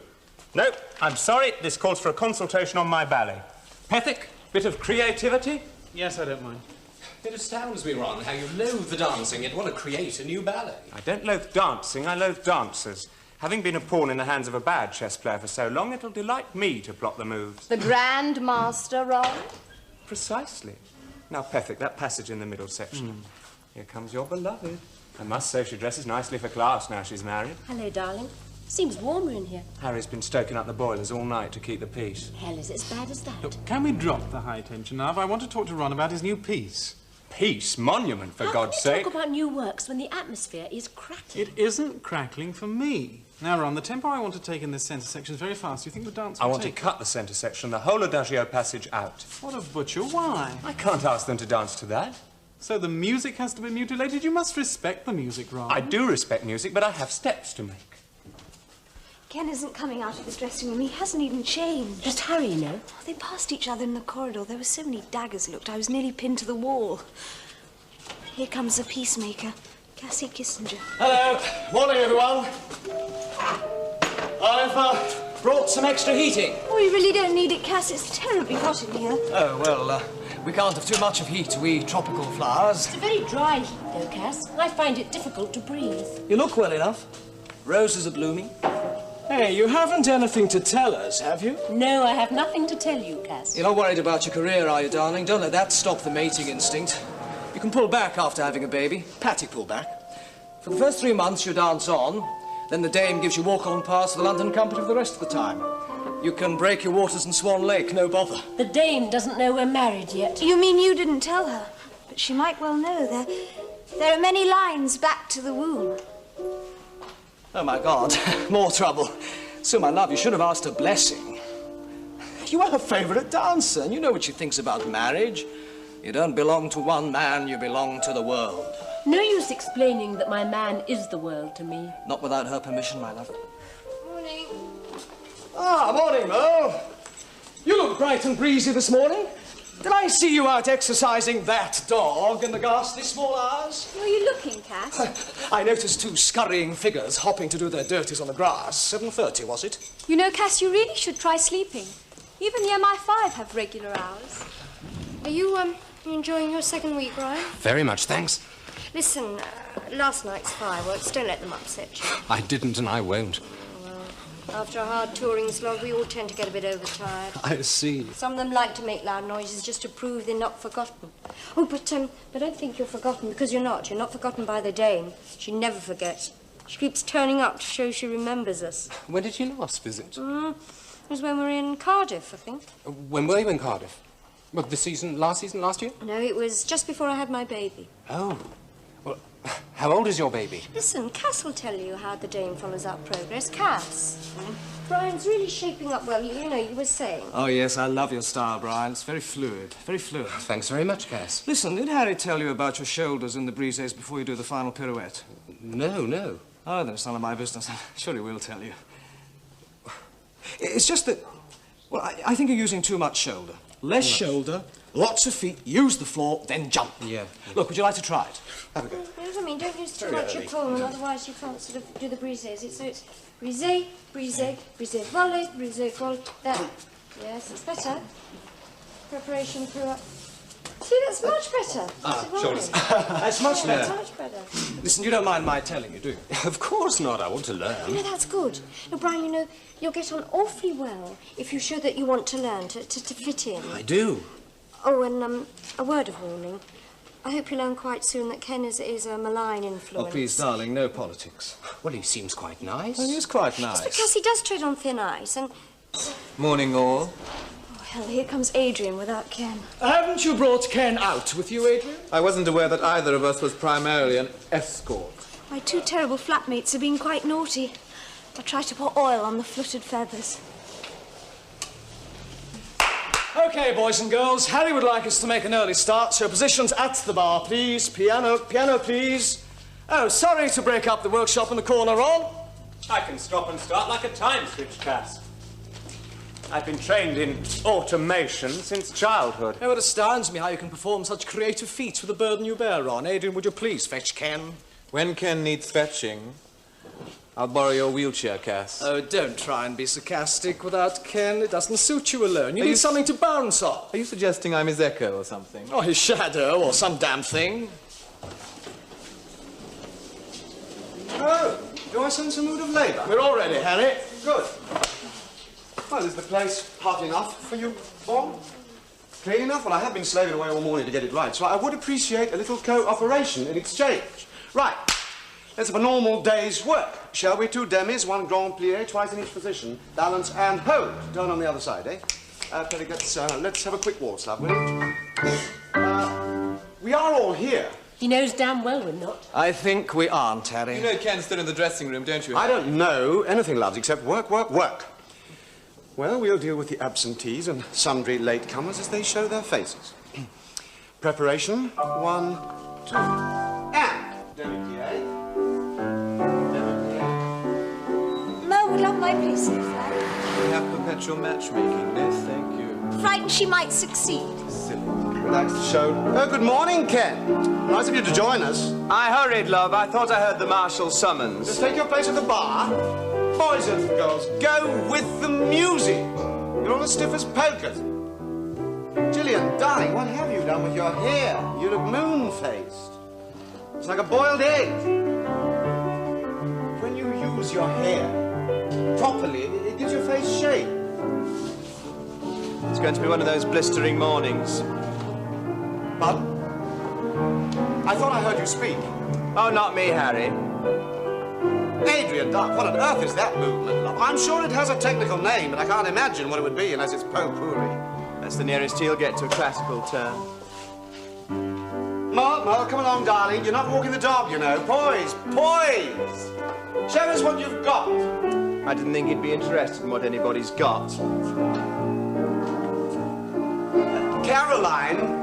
Nope, I'm sorry, this calls for a consultation on my ballet. Pethick, bit of creativity? Yes, I don't mind. It astounds me, Ron, how you loathe the dancing yet want to create a new ballet. I don't loathe dancing, I loathe dancers. Having been a pawn in the hands of a bad chess player for so long, it'll delight me to plot the moves. The Grand Master, Ron? Precisely. Now, Pethick, that passage in the middle section. Here comes your beloved. I must say she dresses nicely for class now she's married. Hello, darling. Seems warmer in here. Harry's been stoking up the boilers all night to keep the peace. Hell, is it as bad as that? Look, can we drop the high tension now? I want to talk to Ron about his new piece. Peace? Monument, for God's How can sake. you talk about new works when the atmosphere is crackling? It isn't crackling for me. Now, Ron, the tempo I want to take in this centre section is very fast. Do you think the dance will I want take? to cut the centre section, the whole Adagio passage out. What a butcher. Why? I can't ask them to dance to that. So the music has to be mutilated? You must respect the music, Ron. I do respect music, but I have steps to make. Ken isn't coming out of the dressing room. He hasn't even changed. Just Harry, you know. Oh, they passed each other in the corridor. There were so many daggers looked. I was nearly pinned to the wall. Here comes the peacemaker. Cassie Kissinger. Hello. Morning, everyone. I've brought some extra heating. Oh, you really don't need it, Cass. It's terribly hot in here. Oh, well, we can't have too much of heat, we tropical flowers. It's a very dry heat, though, Cass. I find it difficult to breathe. You look well enough. Roses are blooming. Hey, you haven't anything to tell us, have you? No, I have nothing to tell you, Cass. You're not worried about your career, are you, darling? Don't let that stop the mating instinct. You can pull back after having a baby. Patty pull back. For the first 3 months, you dance on. Then the dame gives you walk-on pass to the London company for the rest of the time. You can break your waters in Swan Lake, no bother. The dame doesn't know we're married yet. You mean you didn't tell her? But she might well know. There are many lines back to the womb. Oh, my God. More trouble. So, my love, you should have asked her blessing. You are her favourite dancer, and you know what she thinks about marriage. You don't belong to one man, you belong to the world. No use explaining that my man is the world to me. Not without her permission, my love. Morning. Ah, morning, Mo. You look bright and breezy this morning. Did I see you out exercising that dog in the ghastly small hours? Where are you looking, Cass? I noticed 2 scurrying figures hopping to do their dirties on the grass. 7:30, was it? You know, Cass, you really should try sleeping. Even the MI5 have regular hours. Are you, enjoying your second week, Brian? Very much, thanks. Listen, last night's fireworks, don't let them upset you. I didn't and I won't. After a hard touring slog, we all tend to get a bit overtired. I see. Some of them like to make loud noises just to prove they're not forgotten. Oh, but don't think you're forgotten, because you're not. You're not forgotten by the dame. She never forgets. She keeps turning up to show she remembers us. When did you last visit? It was when we were in Cardiff, I think. When were you in Cardiff? Well, last season, last year? No, it was just before I had my baby. Oh. Well, how old is your baby? Listen, Cass will tell you how the dame follows up progress. Cass, Brian's really shaping up well. You know, you were saying. Oh, yes, I love your style, Brian. It's very fluid, very fluid. Thanks very much, Cass. Listen, did Harry tell you about your shoulders in the brises before you do the final pirouette? No. Oh, then it's none of my business. I'm sure he will tell you. It's just that, well, I think you're using too much shoulder. Less shoulder, lots of feet, use the floor, then jump. Yeah. Look, would you like to try it? Have a go. I mean, don't use too much of pull, otherwise you can't sort of do the brises. It's brise, brise, brise, volley, brise, volley. There. Yes, it's better. Preparation through. See, that's much better. Shoulders. That's much better. Much better. Listen, you don't mind my telling you, do you? Of course not. I want to learn. You know, that's good. Now, Brian, you know, you'll get on awfully well if you show that you want to learn, to fit in. I do. Oh, and a word of warning. I hope you learn quite soon that Ken is a malign influence. Oh, please, darling, no politics. Well, he seems quite nice. Oh, he is quite nice. It's because he does tread on thin ice, and... Morning, all. Oh, hell, here comes Adrian without Ken. Haven't you brought Ken out with you, Adrian? I wasn't aware that either of us was primarily an escort. My 2 terrible flatmates have been quite naughty. I tried to pour oil on the fluttered feathers. OK, boys and girls, Harry would like us to make an early start, so positions at the bar, please. Piano, please. Oh, sorry to break up the workshop in the corner, Ron. I can stop and start like a time switch, Cass. I've been trained in automation since childhood. Oh, it astounds me how you can perform such creative feats with the burden you bear, Ron. Adrian, would you please fetch Ken? When Ken needs fetching, I'll borrow your wheelchair, Cass. Oh, don't try and be sarcastic without Ken. It doesn't suit you alone. You need something to bounce off. Are you suggesting I'm his echo or something? Oh, his shadow or some damn thing. Oh, do I sense a mood of labour? We're all ready, Harry. Good. Well, is the place hot enough for you, Bob? Clean enough? Well, I have been slaving away all morning to get it right, so I would appreciate a little cooperation in exchange. Right. Let's have a normal day's work. Shall we? 2 demis, 1 grand plie, twice in each position. Balance and hold. Turn on the other side, eh? Let's have a quick waltz, love, will you? We are all here. He knows damn well we're not. I think we aren't, Harry. You know Ken's still in the dressing room, don't you? I don't know anything, loves, except work, work, work. Well, we'll deal with the absentees and sundry latecomers as they show their faces. Preparation, 1, 2, and demi-plie. Mo would love my piece of flag. We have perpetual matchmaking, yes, thank you. Frightened she might succeed. Silly. relax the show. Oh, good morning, Ken. Nice of you to join us. I hurried, love. I thought I heard the marshal's summons. Just take your place at the bar. Boys and girls, go with the music. You're all as stiff as pokers. Gillian, darling, what have you done with your hair? You look moon-faced. It's like a boiled egg. When you use your hair properly, it gives your face shape. It's going to be one of those blistering mornings. Pardon? I thought I heard you speak. Oh, not me, Harry. Adrian, Doc, what on earth is that movement, love? I'm sure it has a technical name, but I can't imagine what it would be unless it's potpourri. That's the nearest he'll get to a classical term. Mark, come along, darling. You're not walking the dog, you know. Poise, poise! Show us what you've got. I didn't think he'd be interested in what anybody's got. Caroline,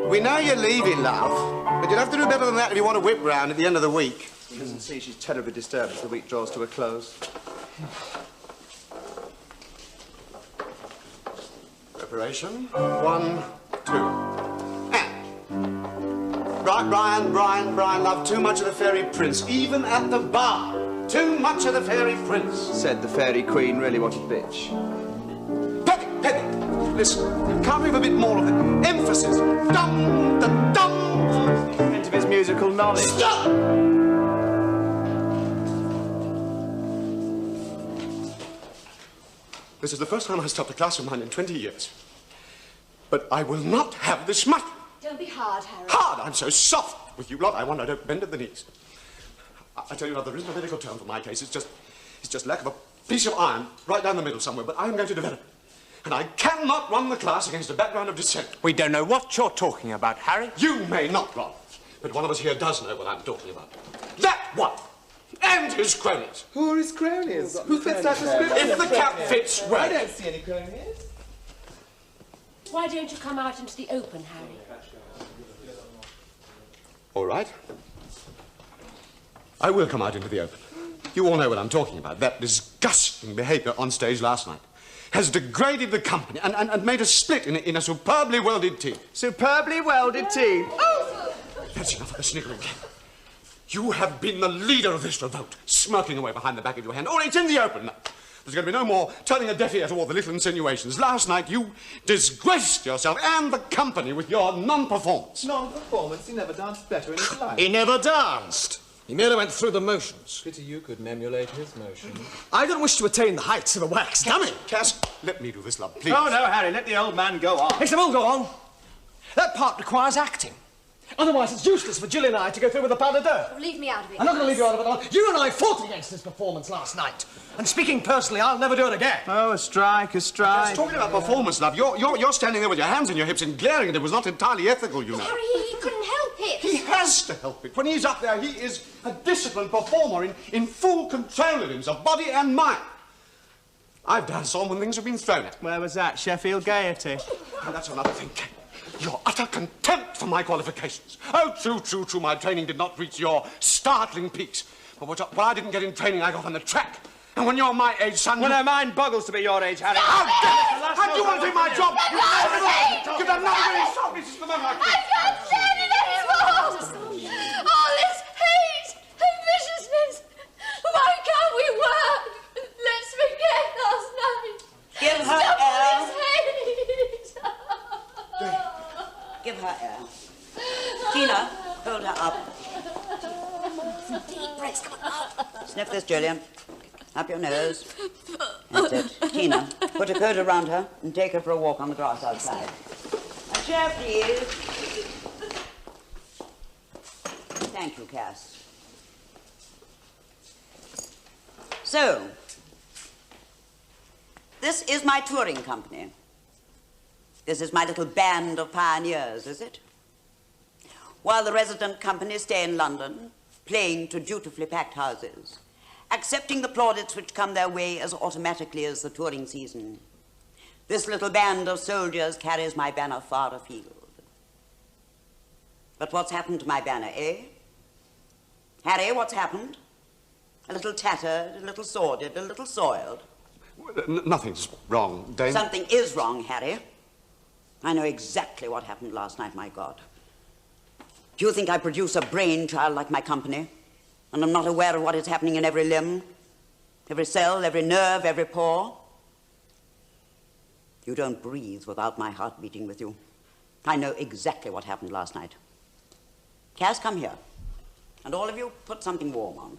we know you're leaving, love, but you'll have to do better than that if you want a whip round at the end of the week. She doesn't see she's terribly disturbed as the week draws to a close. Preparation. 1, 2. And. Brian, love, too much of the fairy prince, even at the bar. Too much of the fairy prince. Said the fairy queen, really what a bitch. Pepe, listen, can't we have a bit more of the emphasis? Dum, da, dum. The hint of his musical knowledge. Stop! This is the first time I stopped a class of mine in 20 years. But I will not have this much. Don't be hard, Harry. Hard? I'm so soft with you lot. I wonder I don't bend at the knees. I tell you, love, there isn't a medical term for my case. It's just lack of a piece of iron right down the middle somewhere. But I am going to develop it. And I cannot run the class against a background of dissent. We don't know what you're talking about, Harry. You may not, Ron. But one of us here does know what I'm talking about. That one! And his cronies. Who are his cronies? Who fits that description? If the cap fits well. I don't see any cronies. Why don't you come out into the open, Harry? All right. I will come out into the open. You all know what I'm talking about. That disgusting behaviour on stage last night has degraded the company and made a split in a superbly welded team. Superbly welded team. Oh! That's enough of the sniggering. You have been the leader of this revolt, smirking away behind the back of your hand. Oh, it's in the open now. There's going to be no more turning a deaf ear to all the little insinuations. Last night, you disgraced yourself and the company with your non-performance. Non-performance? He never danced better in his life. He never danced. He merely went through the motions. Pity you couldn't emulate his motions. I don't wish to attain the heights of a wax dummy. Cass, let me do this, love, please. Oh, no, Harry, let the old man go on. Let him all go on. That part requires acting. Otherwise, it's useless for Jill and I to go through with the pas de deux. Leave me out of it. I'm not going to leave you out of it all. You and I fought against this performance last night. And speaking personally, I'll never do it again. Oh, a strike, a strike. Just talking about performance, love. You're standing there with your hands in your hips and glaring at it. It was not entirely ethical, you know. Harry, he couldn't help it. He has to help it. When he's up there, he is a disciplined performer in full control of himself, body and mind. I've danced on when things have been thrown at me. Where was that? Sheffield Gaiety. And that's another thing, Ken. Your utter contempt for my qualifications. Oh, true. My training did not reach your startling peaks. But what I didn't get in training, I got on the track. And when you're my age, son... Well, no, mine boggles to be your age, Harry. How do you want to do my job? Give that another way. Stop. This is the moment I can't stand it anymore. All this hate and viciousness. Why can't we work? Let's forget last night. Give her Stop air. all this hate. Give her air. Tina, hold her up. Some deep breaths. Come on. Sniff this, Julian. Up your nose. That's it. Tina, put a coat around her and take her for a walk on the grass outside. A chair, please. Thank you, Cass. So, this is my touring company. This is my little band of pioneers, is it? While the resident companies stay in London, playing to dutifully packed houses, accepting the plaudits which come their way as automatically as the touring season, this little band of soldiers carries my banner far afield. But what's happened to my banner, eh? Harry, what's happened? A little tattered, a little sordid, a little soiled. Nothing's wrong, Dame. Something is wrong, Harry. I know exactly what happened last night, my God. Do you think I produce a brainchild like my company? And I'm not aware of what is happening in every limb, every cell, every nerve, every pore? You don't breathe without my heart beating with you. I know exactly what happened last night. Cass, come here. And all of you, put something warm on.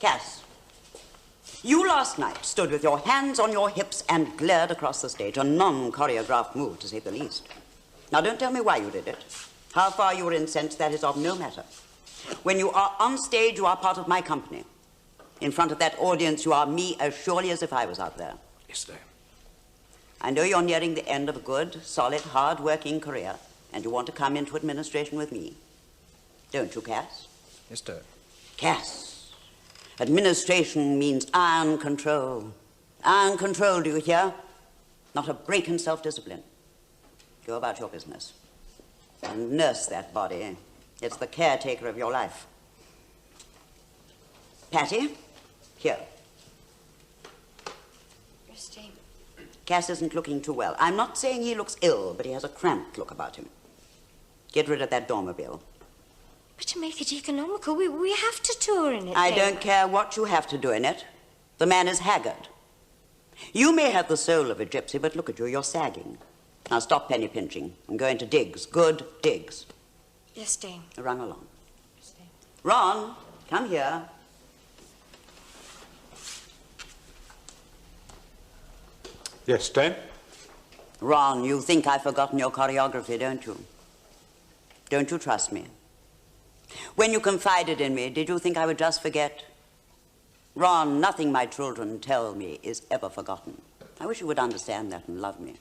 Cass, you last night stood with your hands on your hips and glared across the stage, a non-choreographed move, to say the least. Now, don't tell me why you did it. How far you were incensed, that is of no matter. When you are on stage, you are part of my company. In front of that audience, you are me as surely as if I was out there. Yes, Dame. I know you're nearing the end of a good, solid, hard-working career, and you want to come into administration with me. Don't you, Cass? Yes, Dame. Cass, administration means iron control. Iron control, do you hear? Not a break in self-discipline. Go about your business. And nurse that body. It's the caretaker of your life. Patty, here. Yes, Dame. Cass isn't looking too well. I'm not saying he looks ill, but he has a cramped look about him. Get rid of that dormobile. But to make it economical, we have to tour in it, I Dame. don't care what you have to do in it. The man is haggard. You may have the soul of a gypsy, but look at you, you're sagging. Now stop penny pinching. I'm going to digs, good digs. Yes, Dame. Run along. Yes, Dame. Ron, come here. Yes, Dame? Ron, you think I've forgotten your choreography, don't you? Don't you trust me? When you confided in me, did you think I would just forget? Ron, nothing my children tell me is ever forgotten. I wish you would understand that and love me.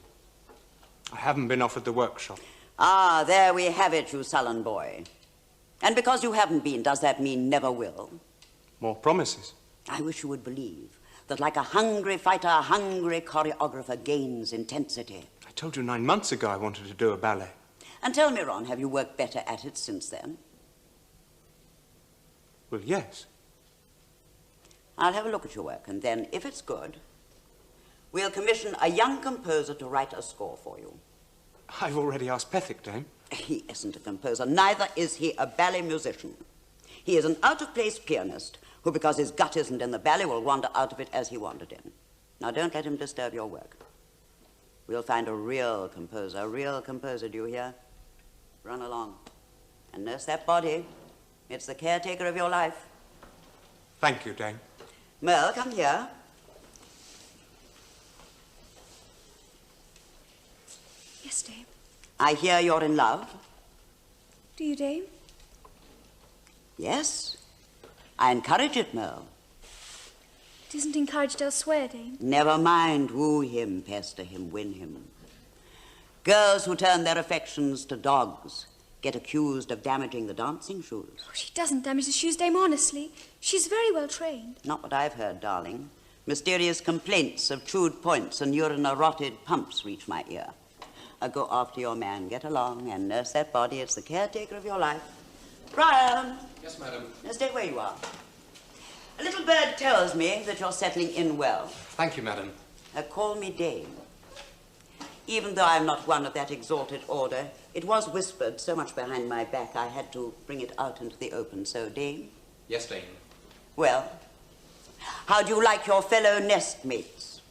I haven't been offered the workshop. Ah, there we have it, you sullen boy. And because you haven't been, does that mean never will? More promises. I wish you would believe that like a hungry fighter, a hungry choreographer gains intensity. I told you 9 months ago I wanted to do a ballet. And tell me, Ron, have you worked better at it since then? Well, yes. I'll have a look at your work, and then, if it's good, we'll commission a young composer to write a score for you. I've already asked Pethick, Dame. He isn't a composer, neither is he a ballet musician. He is an out-of-place pianist who, because his gut isn't in the ballet, will wander out of it as he wandered in. Now, don't let him disturb your work. We'll find a real composer, do you hear? Run along and nurse that body. It's the caretaker of your life. Thank you, Dame. Merle, come here. Yes, Dame. I hear you're in love. Do you, Dame? Yes. I encourage it, Merle. It isn't encouraged elsewhere, Dame. Never mind. Woo him, pester him, win him. Girls who turn their affections to dogs get accused of damaging the dancing shoes. Oh, she doesn't damage the shoes, Dame, honestly. She's very well trained. Not what I've heard, darling. Mysterious complaints of chewed points and urine-rotted pumps reach my ear. Go after your man, get along, and nurse that body. It's the caretaker of your life. Brian! Yes, madam. Now stay where you are. A little bird tells me that you're settling in well. Thank you, madam. Call me Dame. Even though I'm not one of that exalted order, it was whispered so much behind my back I had to bring it out into the open. So, Dame? Yes, Dame. Well, how do you like your fellow nestmates?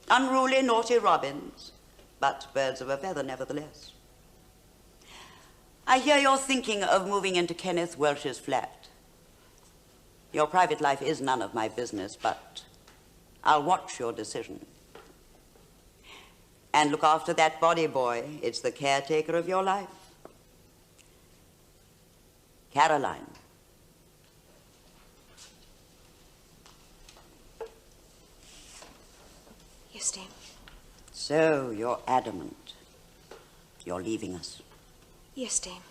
Unruly, naughty robins, but birds of a feather nevertheless. I hear you're thinking of moving into Kenneth Welsh's flat. Your private life is none of my business, but I'll watch your decision. And look after that body, boy. It's the caretaker of your life. Caroline. Yes, Dame. So, you're adamant. You're leaving us. Yes, Dame.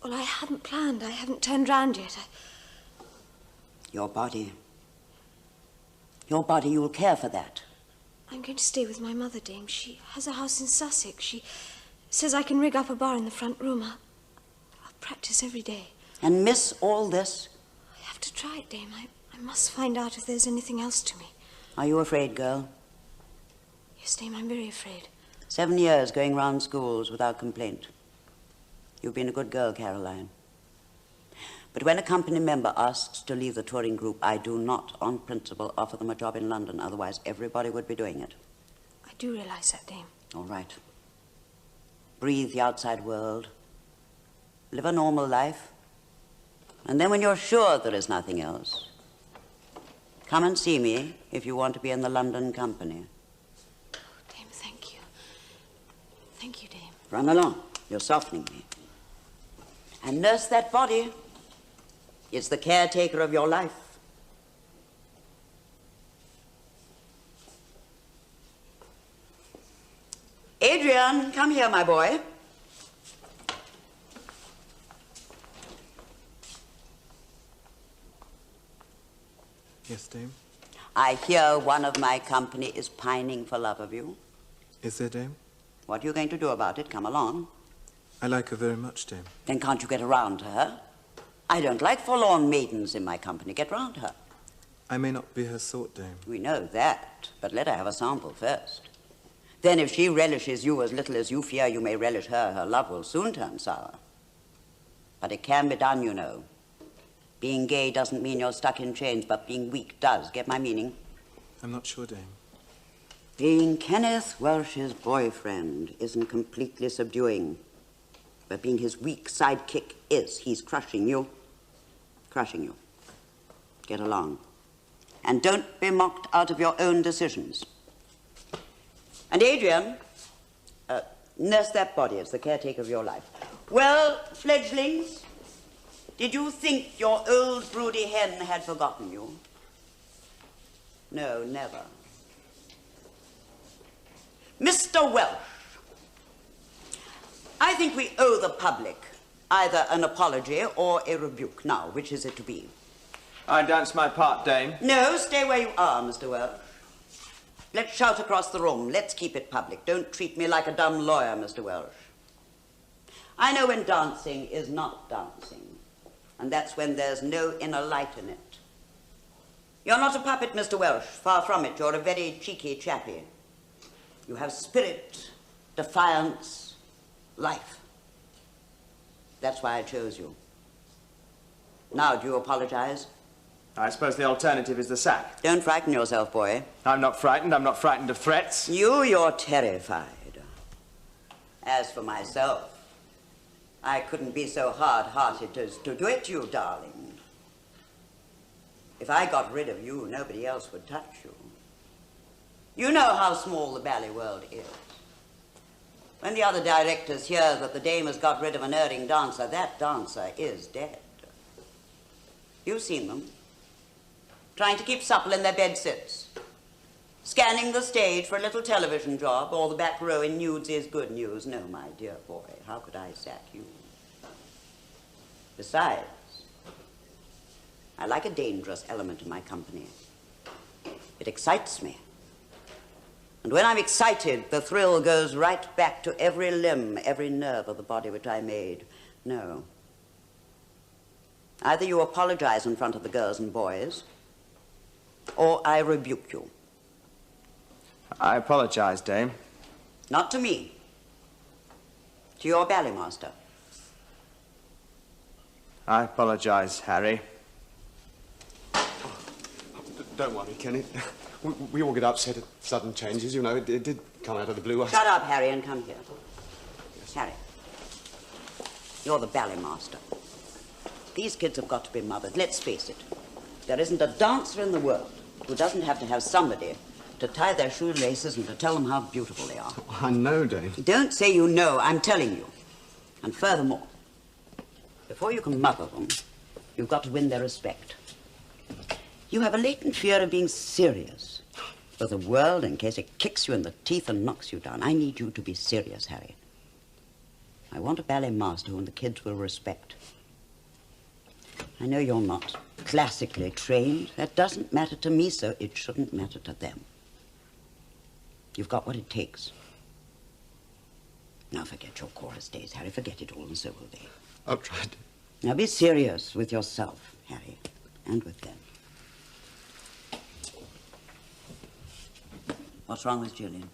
Well, I haven't planned. I haven't turned round yet. Your body. Your body, you'll care for that. I'm going to stay with my mother, Dame. She has a house in Sussex. She says I can rig up a bar in the front room. I'll practice every day. And miss all this? I have to try it, Dame. I must find out if there's anything else to me. Are you afraid, girl? Yes, Dame, I'm very afraid. 7 years going round schools without complaint. You've been a good girl, Caroline. But when a company member asks to leave the touring group, I do not, on principle, offer them a job in London. Otherwise, everybody would be doing it. I do realize that, Dame. All right. Breathe the outside world. Live a normal life. And then when you're sure there is nothing else, come and see me if you want to be in the London company. Dame, thank you. Thank you, Dame. Run along. You're softening me. And nurse that body. It's the caretaker of your life. Adrian, come here, my boy. Yes, Dame? I hear one of my company is pining for love of you. Is there, Dame? What are you going to do about it? Come along. I like her very much, Dame. Then can't you get around to her? I don't like forlorn maidens in my company. Get round to her. I may not be her sort, Dame. We know that, but let her have a sample first. Then if she relishes you as little as you fear you may relish her, her love will soon turn sour. But it can be done, you know. Being gay doesn't mean you're stuck in chains, but being weak does. Get my meaning? I'm not sure, Dame. Being Kenneth Welsh's boyfriend isn't completely subduing. But being his weak sidekick is. He's crushing you. Crushing you. Get along. And don't be mocked out of your own decisions. And Adrian, nurse that body. It's the caretaker of your life. Well, fledglings, did you think your old broody hen had forgotten you? No, never. Mr. Welsh, I think we owe the public either an apology or a rebuke. Now, which is it to be? I dance my part, Dame. No, stay where you are, Mr. Welsh. Let's shout across the room. Let's keep it public. Don't treat me like a dumb lawyer, Mr. Welsh. I know when dancing is not dancing, and that's when there's no inner light in it. You're not a puppet, Mr. Welsh. Far from it. You're a very cheeky chappie. You have spirit, defiance, life. That's why I chose you. Now, do you apologize? I suppose the alternative is the sack. Don't frighten yourself, boy. I'm not frightened. I'm not frightened of threats. You're terrified. As for myself, I couldn't be so hard-hearted as to do it to you, darling. If I got rid of you, nobody else would touch you. You know how small the ballet world is. When the other directors hear that the dame has got rid of an erring dancer, that dancer is dead. You've seen them. Trying to keep supple in their bed-sits. Scanning the stage for a little television job, or the back row in nudes is good news. No, my dear boy, how could I sack you? Besides, I like a dangerous element in my company. It excites me. And when I'm excited, the thrill goes right back to every limb, every nerve of the body which I made. No. Either you apologize in front of the girls and boys, or I rebuke you. I apologize, Dame. Not to me. To your ballet master. I apologize, Harry. Don't worry, Kenny. We all get upset at sudden changes, you know. It did come out of the blue. Shut up, Harry, and come here. Yes. Harry, you're the ballet master. These kids have got to be mothered. Let's face it. There isn't a dancer in the world who doesn't have to have somebody to tie their shoelaces and to tell them how beautiful they are. I know, Dame. Don't say you know. I'm telling you. And furthermore, before you can mother them, you've got to win their respect. You have a latent fear of being serious for the world in case it kicks you in the teeth and knocks you down. I need you to be serious, Harry. I want a ballet master whom the kids will respect. I know you're not classically trained. That doesn't matter to me, so it shouldn't matter to them. You've got what it takes. Now forget your chorus days, Harry. Forget it all, and so will they. I'll try to. Now be serious with yourself, Harry, and with them. What's wrong with Gillian?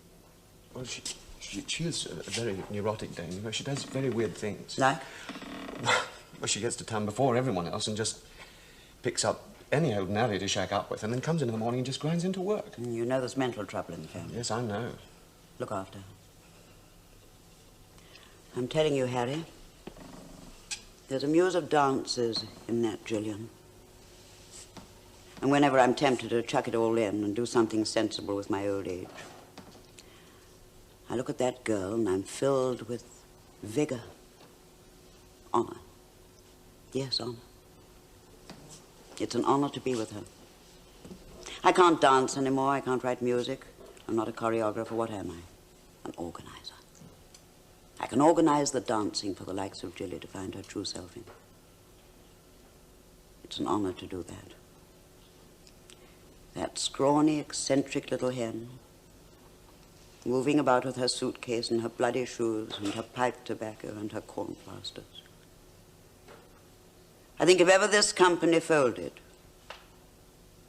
Well, she is a very neurotic dame. You know, she does very weird things. Like? Well, she gets to town before everyone else and just picks up any old narry to shack up with and then comes in the morning and just grinds into work. You know there's mental trouble in the family. Yes, I know. Look after her. I'm telling you, Harry, there's a muse of dances in that Gillian. And whenever I'm tempted to chuck it all in and do something sensible with my old age, I look at that girl and I'm filled with vigor, honor. Yes, honor. It's an honor to be with her. I can't dance anymore. I can't write music. I'm not a choreographer. What am I? An organizer. I can organize the dancing for the likes of Jilly to find her true self in. It's an honor to do that. That scrawny, eccentric little hen, moving about with her suitcase and her bloody shoes and her pipe tobacco and her corn plasters. I think if ever this company folded,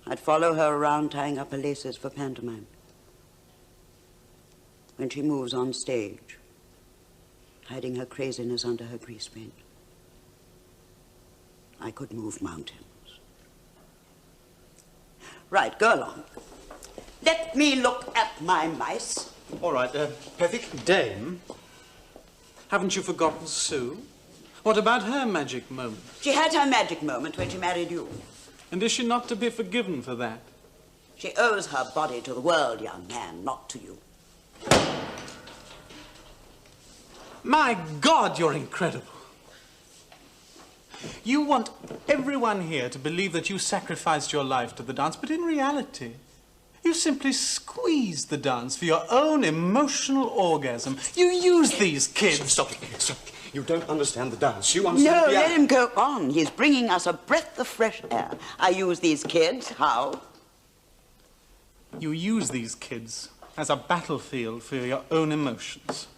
I'd follow her around tying up her laces for pantomime. When she moves on stage, hiding her craziness under her grease paint, I could move mountains. Right, go along. Let me look at my mice. All right, perfect. Dame, haven't you forgotten Sue? What about her magic moment? She had her magic moment when she married you. And is she not to be forgiven for that? She owes her body to the world, young man, not to you. My God, you're incredible. You want everyone here to believe that you sacrificed your life to the dance, but in reality, you simply squeezed the dance for your own emotional orgasm. You use these kids. Stop it. Stop it. You don't understand the dance. You understand No, let him go on. He's bringing us a breath of fresh air. I use these kids. How? You use these kids as a battlefield for your own emotions.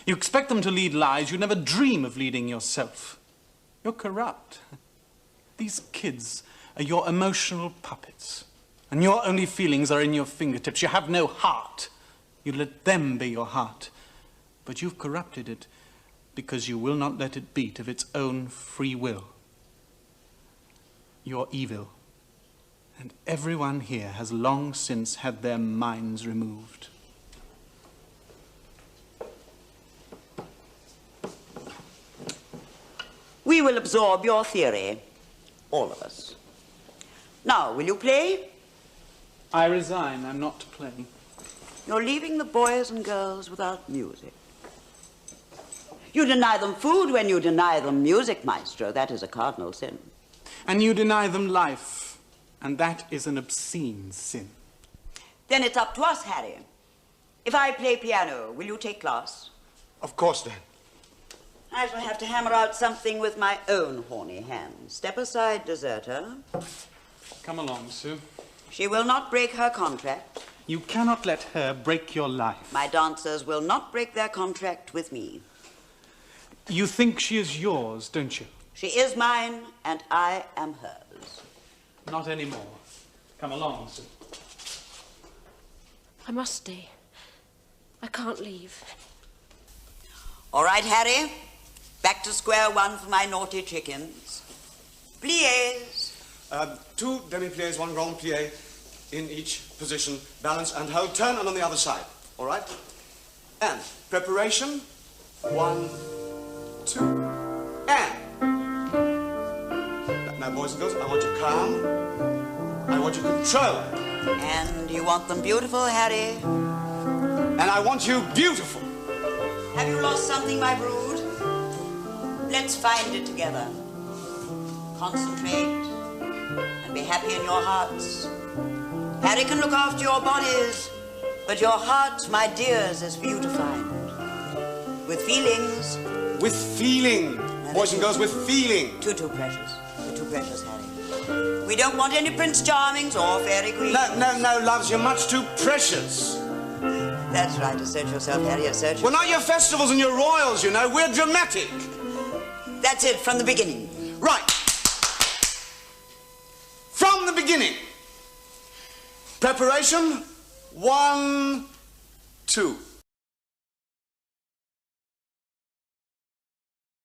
You expect them to lead lives you never dream of leading yourself. You're corrupt. These kids are your emotional puppets, and your only feelings are in your fingertips. You have no heart. You let them be your heart, but you've corrupted it because you will not let it beat of its own free will. You're evil, and everyone here has long since had their minds removed. We will absorb your theory, all of us. Now, will you play? I resign. I'm not playing. You're leaving the boys and girls without music. You deny them food when you deny them music, Maestro. That is a cardinal sin. And you deny them life, and that is an obscene sin. Then it's up to us, Harry. If I play piano, will you take class? Of course, then. I shall have to hammer out something with my own horny hands. Step aside, deserter. Come along, Sue. She will not break her contract. You cannot let her break your life. My dancers will not break their contract with me. You think she is yours, don't you? She is mine, and I am hers. Not anymore. Come along, Sue. I must stay. I can't leave. All right, Harry. Back to square one for my naughty chickens. Pliés. 2 demi-pliés, 1 grand plié in each position. Balance and hold. Turn and on the other side. All right? And preparation. 1, 2, and. Now, boys and girls, I want you calm. I want you control. And you want them beautiful, Harry? And I want you beautiful. Have you lost something, my brood? Let's find it together. Concentrate and be happy in your hearts. Harry can look after your bodies, but your heart, my dears, is for you to find. With feelings. With feeling. Boys and girls, with feeling. Too precious. You're too precious, Harry. We don't want any Prince Charmings or Fairy Queens. No, loves, you're much too precious. That's right, assert yourself, Harry, assert yourself. We're not your festivals and your royals, you know. We're dramatic. That's it, from the beginning. Right. From the beginning. Preparation, 1, 2.